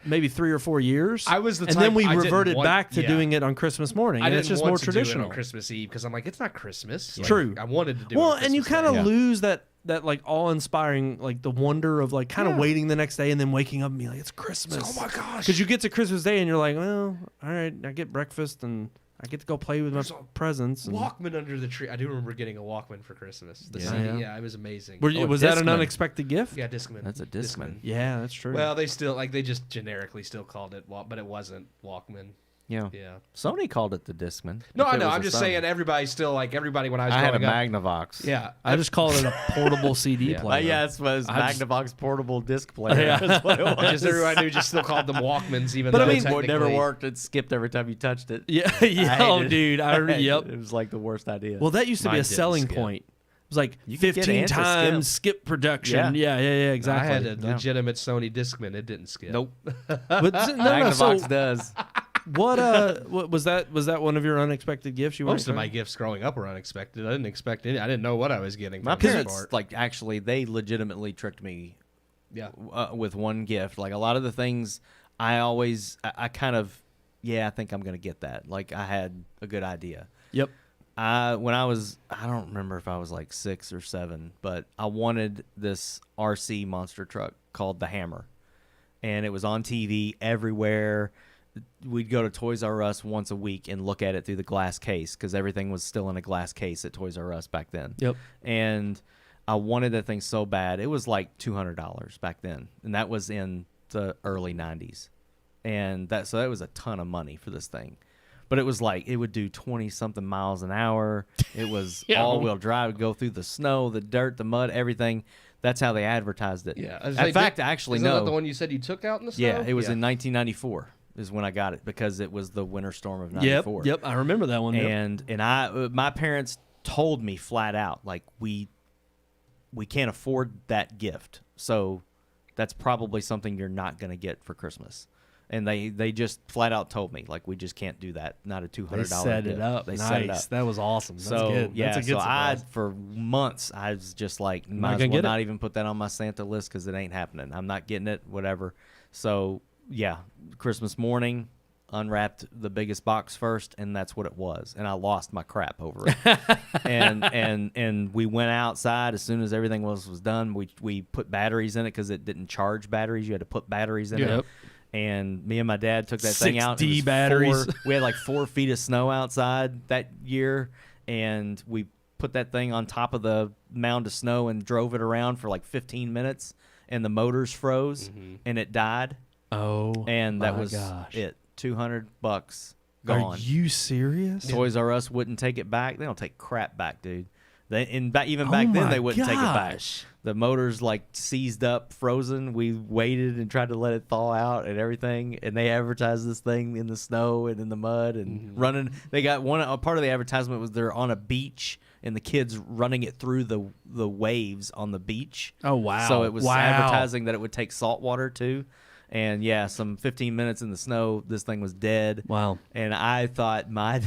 maybe 3 or 4 years. I was the and type- then we I didn't reverted want- back to yeah. doing it on Christmas morning. I and didn't it's just want more to traditional. do it on Christmas Eve because I'm like, it's not Christmas. Like, True. I wanted to do it. Well, on and you Christmas kind Day. of lose that like awe-inspiring, like the wonder of like kind of Yeah. waiting the next day and then waking up and being like, it's Christmas. Oh my gosh. Because you get to Christmas Day and you're like, well, all right, I get breakfast and I get to go play with my There's a presents. And Walkman under the tree. I do remember getting a Walkman for Christmas. The Yeah. CD, Yeah. it was amazing. was that an Discman. unexpected gift? Yeah, Discman. That's a Discman. Yeah, that's true. Well, they just generically still called it but it wasn't Walkman. Yeah. Yeah. Sony called it the Discman. No, If I it know. was I'm a just Sony. saying everybody when I was I had a growing up. Magnavox. Yeah. I just call it a portable CD Yeah. player. Yeah, it was I just- Magnavox portable disc player. Yeah. That's what it was. Just everyone knew just still called them Walkmans, even But I though mean- It never technically- worked. It skipped every time you touched it. Yeah, I yeah. Oh, hated it. dude. Yep. It was like the worst idea. Well, that used to be Mine a didn't selling skip. point. It was like You could get 15 anti-skip. times skip production. Yeah, exactly. I had a Yeah. legitimate Sony Discman. It didn't skip. nope. But no, Magnavox so does. what was that? Was that one of your unexpected gifts? You Most of weren't my gifts growing up were unexpected. I didn't expect any. I didn't know what I was getting. My for the most parents, part. like, actually, they legitimately tricked me yeah. with one gift. Like, a lot of the things I kind of, I think I'm going to get that. Like, I had a good idea. Yep. When I don't remember if I was like 6 or 7, but I wanted this RC monster truck called the Hammer. And it was on TV everywhere. We'd go to Toys R Us once a week and look at it through the glass case because everything was still in a glass case at Toys R Us back then. Yep. And I wanted that thing so bad. It was like $200 back then. And that was in the early 90s. And that was a ton of money for this thing. But it was like, it would do 20-something miles an hour. It was Yeah. all-wheel drive. It would go through the snow, the dirt, the mud, everything. That's how they advertised it. Yeah. In fact, actually, isn't no. that the one you said you took out in the snow? Yeah, it was in 1994 is when I got it because it was the winter storm of Yep. 94. Yep. I remember that one. Yep. And my parents told me flat out, like, we can't afford that gift. So that's probably something you're not going to get for Christmas. And they just flat out told me, like, we just can't do that. Not a $200 They set gift. it up. They nice. set it up. That was awesome. That's So good. yeah, That's a good so surprise. for months I was just like, might as gonna well get not it. even put that on my Santa list because it ain't happening. I'm not getting it. Whatever. So yeah, Christmas morning, unwrapped the biggest box first, and that's what it was. And I lost my crap over it. and we went outside as soon as everything was done. We put batteries in it because it didn't charge batteries. You had to put batteries in it. And me and my dad took that thing out. 6D batteries. We had like 4 feet of snow outside that year, and we put that thing on top of the mound of snow and drove it around for like 15 minutes, and the motors froze, and it died. Oh, And that my was gosh. it. $200 gone. Are you serious? Toys R Us wouldn't take it back. They don't take crap back, dude. Even back then my they wouldn't take it back. gosh. The motors like seized up, frozen. We waited and tried to let it thaw out and everything. And they advertised this thing in the snow and in the mud and running. They got a part of the advertisement was they're on a beach and the kids running it through the waves on the beach. Oh, wow. So it was Wow. advertising that it would take salt water too. And yeah, some 15 minutes in the snow, this thing was dead. Wow. And I thought my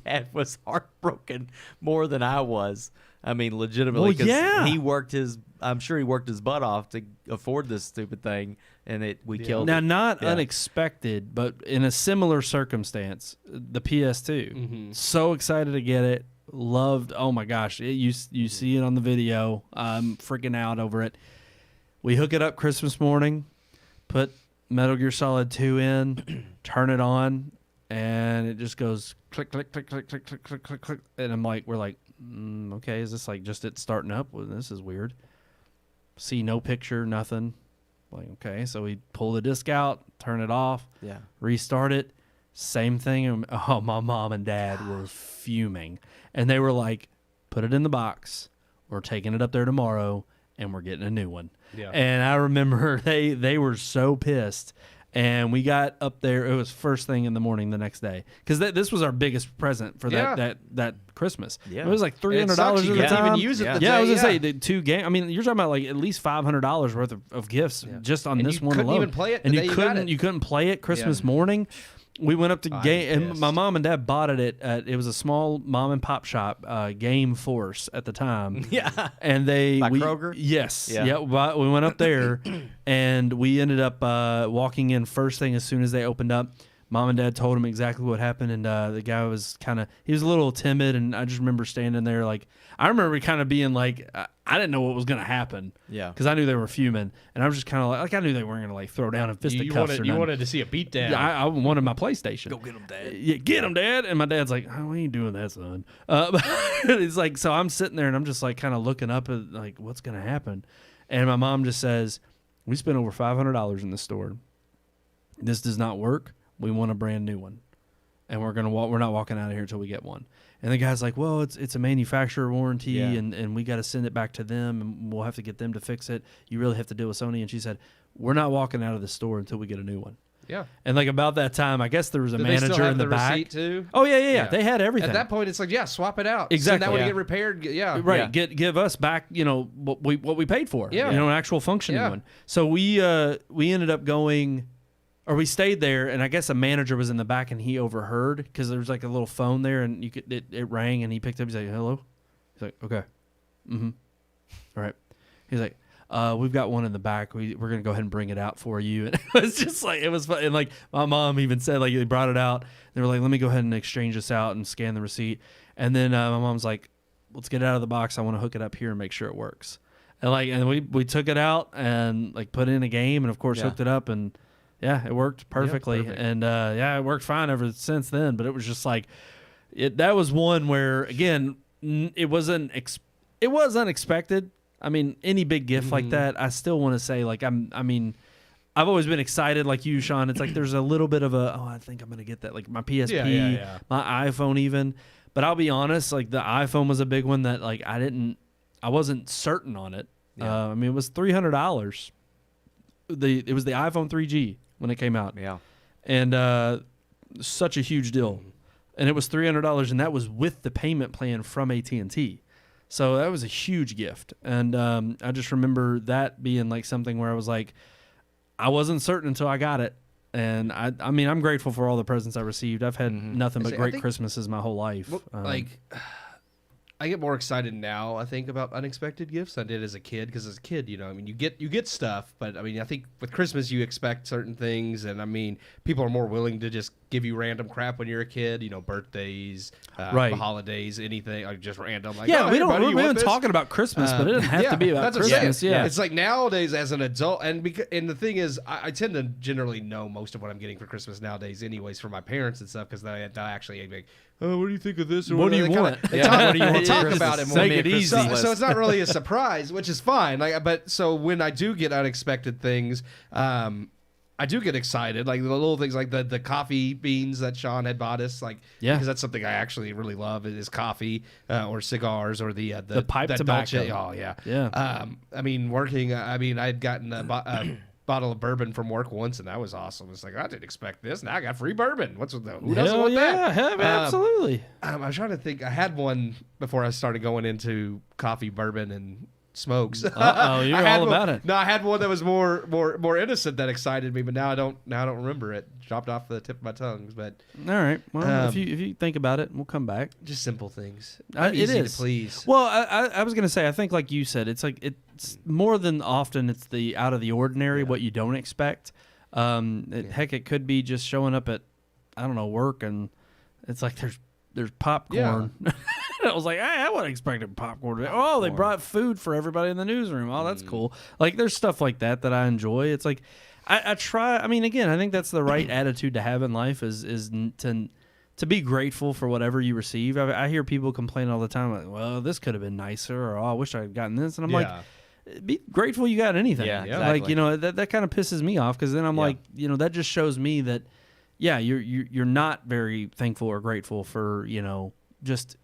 dad was heartbroken more than I was. I mean, legitimately, Well, yeah. I'm sure he worked his butt off to afford this stupid thing, and we killed Now, it. not Yeah. unexpected, but in a similar circumstance, the PS2. So excited to get it. Loved. Oh my gosh! You see it on the video. I'm freaking out over it. We hook it up Christmas morning. Put Metal Gear Solid 2 in. Turn it on, and it just goes click, click, click, click, click, click, click, click, click. And we're like, okay, is this like just it starting up? Well, this is weird. See no picture, nothing. Like, okay, so we pull the disc out, turn it off, restart it. Same thing. And, oh, my mom and dad were fuming. And they were like, put it in the box. We're taking it up there tomorrow, and we're getting a new one. Yeah. And I remember they were so pissed. And we got up there. It was first thing in the morning the next day because this was our biggest present for that Christmas. Yeah. It was like $300 It sucks. You at the couldn't time. even use it the Yeah, I day, was gonna yeah. say the 2 games. I mean, you're talking about like at least $500 worth of gifts just on And this you one couldn't alone. even play it the and day you got it. you couldn't play it Christmas morning. We went up to game, and pissed. my mom and dad bought it at it was a small mom and pop shop, Game Force at the time. Yeah. And By Kroger? Yes. Yeah. Yeah. We went up there, and we ended up walking in first thing as soon as they opened up. Mom and dad told him exactly what happened, and the guy was he was a little timid, and I just remember standing there like I remember kind of being like I didn't know what was going to happen. Yeah. Because I knew they were fuming, and I was just kind of like I knew they weren't going to like throw down and fisticuffs or You nothing. wanted to see a beatdown. Yeah, I wanted my PlayStation. Go get him, Dad. Yeah, get him, Dad. And my dad's like, oh, we ain't doing that, son. It's like, so I'm sitting there and I'm just like kind of looking up at like, what's going to happen? And my mom just says, we spent over $500 in this store. This does not work. We want a brand new one. And we're not walking out of here until we get one. And the guy's like, well, it's a manufacturer warranty, and we got to send it back to them, and we'll have to get them to fix it. You really have to deal with Sony. And she said, we're not walking out of the store until we get a new one. Yeah. And like about that time, I guess there was a Did they still manager have in the back. receipt too? Oh yeah. They had everything. At that point, it's like, swap it out. Exactly. So that would Yeah. get repaired. Yeah. Right. Yeah. Give us back, what we paid for. Yeah. An actual functioning Yeah. one. So we ended up going, or we stayed there, and I guess a manager was in the back, and he overheard because there was like a little phone there, and it rang, and he picked up. He's like, "Hello." He's like, "Okay, all right." He's like, "We've got one in the back. We're gonna go ahead and bring it out for you." And it was just like it was fun. And like my mom even said, like they brought it out. They were like, "Let me go ahead and exchange this out and scan the receipt." And then my mom's like, "Let's get it out of the box. I want to hook it up here and make sure it works." And we took it out and like put in a game, and of course hooked it up, and yeah, it worked perfectly. perfect. And it worked fine ever since then. But it was just like that was one where again it was unexpected. I mean, any big gift like that, I still want to say like I've always been excited like you, Sean. It's like there's a little bit of I think I'm gonna get that, like my PSP, my iPhone even. But I'll be honest, like the iPhone was a big one that like I wasn't certain on it. Yeah. It was $300. It was the iPhone 3G when it came out. Yeah. And such a huge deal. And it was $300, and that was with the payment plan from AT&T. So that was a huge gift. And I just remember that being like something where I was like, I wasn't certain until I got it. And I mean, I'm grateful for all the presents I received. I've had nothing but I great think- Christmases my whole life. I get more excited now, I think, about unexpected gifts than I did as a kid. Because as a kid, I mean, you get stuff, but I mean, I think with Christmas you expect certain things, and I mean, people are more willing to just give you random crap when you're a kid. Birthdays, Right. holidays, anything, like just random. Like, yeah, oh, we hey, buddy, you we've want been this? talking about Christmas, but it doesn't have to be about that's what I'm saying. Christmas. Yeah, It's like nowadays as an adult, and the thing is, I tend to generally know most of what I'm getting for Christmas nowadays, anyways, from my parents and stuff, because they actually like, oh, what do you think of this? Or What do you they kinda- want? They Yeah. talk, What do you they want for talk Christmas? about it more. Make it easy. So it's not really a surprise, which is fine. But so when I do get unexpected things, I do get excited, like the little things, like the coffee beans that Sean had bought us, because that's something I actually really love is coffee or cigars or the pipe that tobacco. Dolce. Oh yeah, Yeah. I mean, I had gotten a bottle of bourbon from work once, and that was awesome. It's like I didn't expect this. Now I got free bourbon. Who doesn't Hell want yeah, that? hell, absolutely. I was trying to think. I had one before I started going into coffee, bourbon, and smokes. Uh-oh, you're I had all one- about it. No, I had one that was more innocent that excited me, but now I don't remember it. Dropped off the tip of my tongue. But All right. Well, if Um, you think about it, we'll come back. just simple things. It Easy is. to please. Well, I was gonna say, I think like you said, it's more than often it's the out of the ordinary, what you don't expect. Heck, it could be just showing up at, I don't know, work, and it's like there's popcorn. I was like, hey, I wasn't expecting popcorn. Oh, they brought food for everybody in the newsroom. Oh, that's cool. Like, there's stuff like that I enjoy. It's like, I try. I mean, again, I think that's the right attitude to have in life is to be grateful for whatever you receive. I hear people complain all the time, like, well, this could have been nicer, or oh, I wish I had gotten this. And I'm like, be grateful you got anything. Yeah, Like, exactly. that kind of pisses me off, because then I'm like, that just shows me that, yeah, you're not very thankful or grateful for, just,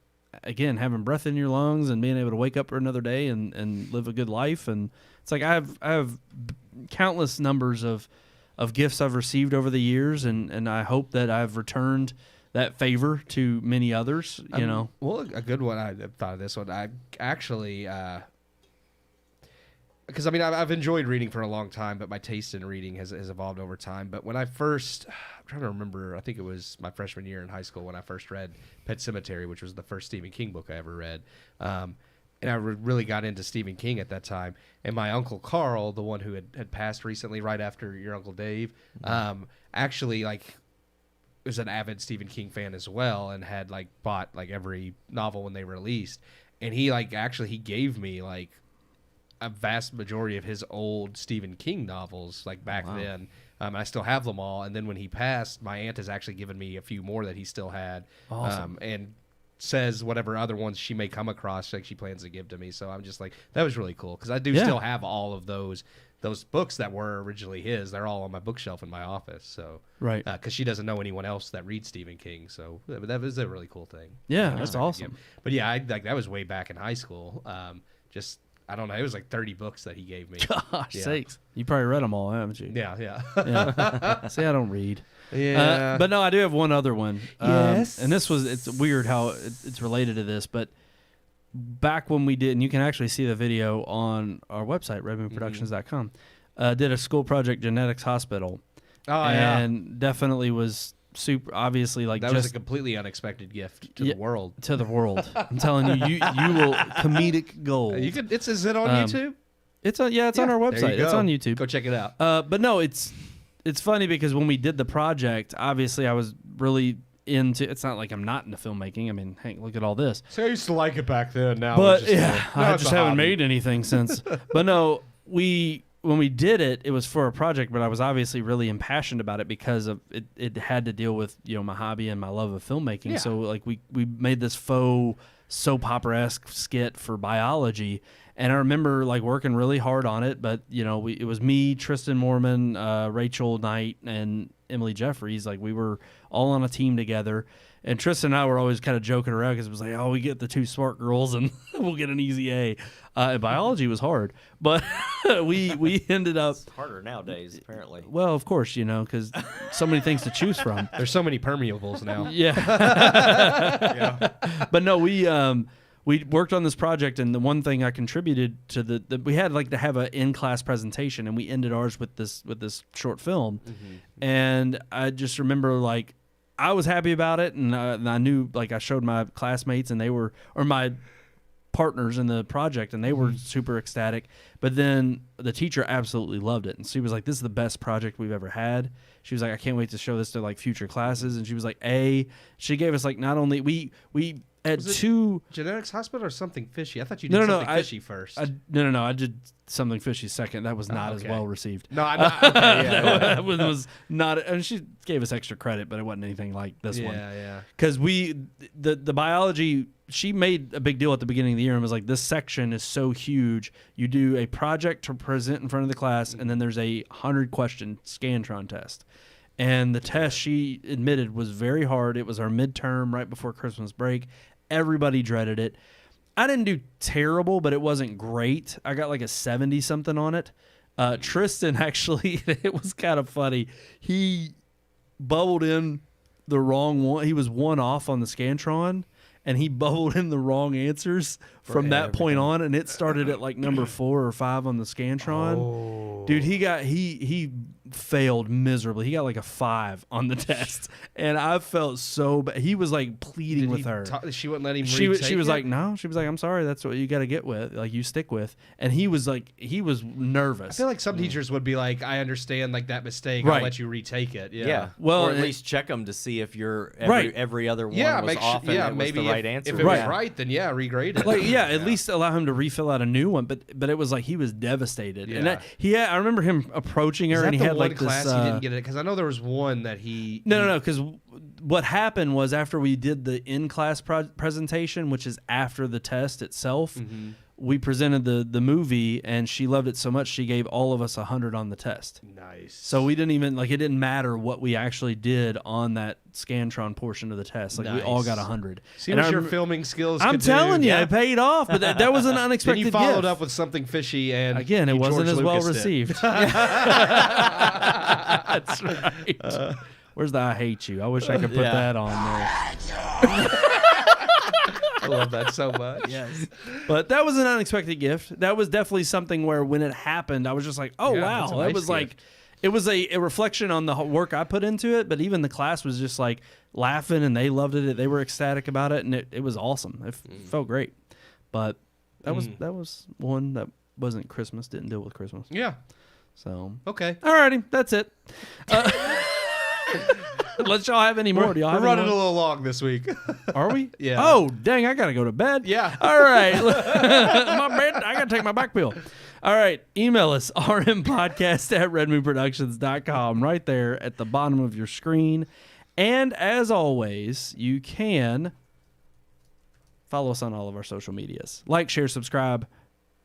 again, having breath in your lungs and being able to wake up for another day and live a good life. And it's like I have countless numbers of gifts I've received over the years, and I hope that I've returned that favor to many others, Well, a good one. I thought of this one. I actually, because I mean, I've enjoyed reading for a long time, but my taste in reading has evolved over time. But when I'm trying to remember, I think it was my freshman year in high school when I first read Pet Sematary, which was the first Stephen King book I ever read. And I really got into Stephen King at that time. And my Uncle Carl, the one who had passed recently right after your Uncle Dave, actually, like, was an avid Stephen King fan as well, and had like bought like every novel when they released. And he he gave me like a vast majority of his old Stephen King novels like back then. I still have them all. And then when he passed, my aunt has actually given me a few more that he still had. Awesome. And says whatever other ones she may come across, like she plans to give to me. So I'm just like, that was really cool, because I do still have all of those books that were originally his. They're all on my bookshelf in my office. So Right. because she doesn't know anyone else that reads Stephen King. So that was a really cool thing. Yeah, That was that's back awesome. again. But yeah, that was way back in high school. Just, I don't know, it was like 30 books that he gave me. Gosh Yeah. sakes. You probably read them all, haven't you? Yeah. Yeah. See, I don't read. Yeah. But no, I do have one other one. Yes. And it's weird how it's related to this, but back when we did, and you can actually see the video on our website, redmoonproductions.com, did a school project, Genetics Hospital. Oh, and definitely was super, obviously, like, that just was a completely unexpected gift to the world. to the world. I'm telling you, you will comedic gold. Is it on YouTube? It's on our website. There you It's go. on YouTube. Go check it out. But no, it's funny because when we did the project, obviously I was really into. It's not like I'm not into filmmaking. I mean, hey, look at all this. So I used to like it back then. Now, But it's just, I it's just a haven't hobby. made anything since. But no, when we did it, it was for a project, but I was obviously really impassioned about it because of it. It had to deal with my hobby and my love of filmmaking. Yeah. So like we made this faux soap opera-esque skit for biology. And I remember like working really hard on it, but it was me, Tristan Mormon, Rachel Knight, and Emily Jeffries. Like we were all on a team together, and Tristan and I were always kind of joking around because it was like, oh, we get the two smart girls and we'll get an easy A. And biology was hard, but we ended up. It's harder nowadays, apparently. Well, of course, because so many things to choose from. There's so many permeables now. Yeah. But no, we worked on this project, and the one thing I contributed to we had like to have an in-class presentation, and we ended ours with this short film. And I just remember like I was happy about it, and I knew like I showed my classmates, and they were my partners in the project, and they were super ecstatic. But then the teacher absolutely loved it, and she was like, "This is the best project we've ever had." She was like, "I can't wait to show this to like future classes." And she was like, she gave us like not only we had two genetics hospital or something fishy. I thought you did something fishy first. No. I did something fishy second. That was not as well received. No, I'm not. Okay, yeah. That one was not. And she gave us extra credit, but it wasn't anything like this one. Yeah. Because the biology, she made a big deal at the beginning of the year and was like, this section is so huge. You do a project to present in front of the class, and then there's a 100-question Scantron test. And the test, she admitted, was very hard. It was our midterm right before Christmas break. Everybody dreaded it. I didn't do terrible, but it wasn't great. I got like a 70-something on it. Tristan, actually, it was kind of funny. He bubbled in the wrong one. He was one off on the Scantron, and he bubbled in the wrong answers from that point on, and it started at like number 4 or 5 on the Scantron. Oh. Dude, he failed miserably. He got like a 5 on the test, and I felt so bad. He was like pleading with her. She wouldn't let him. She was like, no. She was like, I'm sorry. That's what you got to get with. Like, you stick with. And he was like, he was nervous. I feel like some teachers would be like, I understand like that mistake. Right. I'll let you retake it. Yeah. Well, or at least check them to see if your Right. every other one Yeah, was off and it was the right answer. If it was right, then regrade it. Like, at least allow him to refill out a new one. But it was like he was devastated. Yeah. And I remember him approaching her, Is that and he the had one like class this. he didn't get it because I know there was one that he. No. Because what happened was after we did the in-class presentation, which is after the test itself, we presented the movie, and she loved it so much she gave all of us 100 on the test. Nice. So we didn't even it didn't matter what we actually did on that Scantron portion of the test. Like we all got 100. See what your filming skills. I'm could telling do. you, it paid off. But that was an unexpected Then you followed gift. up with something fishy, and Again, it wasn't George as well Lucased it. received. That's right. Where's the I hate you? I wish I could put that on there. I love that so much. Yes. But that was an unexpected gift. That was definitely something where when it happened, I was just like, oh, wow. that's a That nice was gift. like, it was a reflection on the work I put into it, but even the class was just like laughing, and they loved it. They were ecstatic about it, and it was awesome. It felt great. But that was one that wasn't Christmas, didn't deal with Christmas. Yeah. So, Okay. alrighty, that's it. Unless y'all have any more. Do y'all We're have running any a more? little long this week. Are we? Yeah. Oh, dang, I got to go to bed. Yeah. All right. My bad. I got to take my back pill. All right. Email us, rmpodcast@redmoonproductions.com, right there at the bottom of your screen. And as always, you can follow us on all of our social medias. Like, share, subscribe,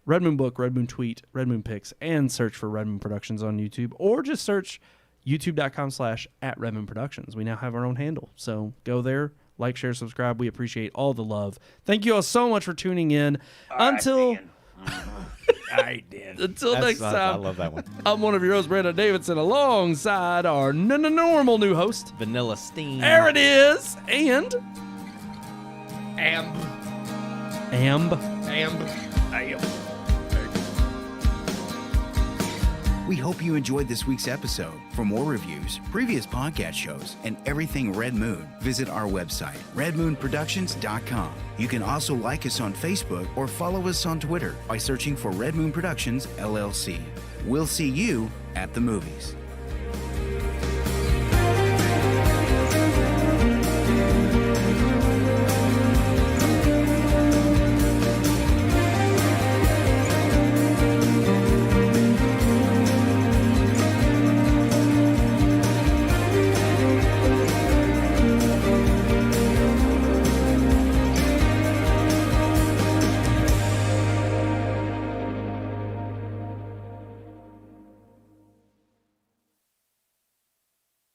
Red Moon Book, Red Moon Tweet, Red Moon Picks, and search for Red Moon Productions on YouTube, or just search youtube.com/@RedMoonProductions. We now have our own handle. So go there, like, share, subscribe. We appreciate all the love. Thank you all so much for tuning in. Until next time. I love that one. I'm one of your hosts, Brandon Davidson, alongside our normal new host, Vanilla Steam. There it is. And Amb. We hope you enjoyed this week's episode. For more reviews, previous podcast shows, and everything Red Moon, visit our website, redmoonproductions.com. You can also like us on Facebook or follow us on Twitter by searching for Red Moon Productions, LLC. We'll see you at the movies.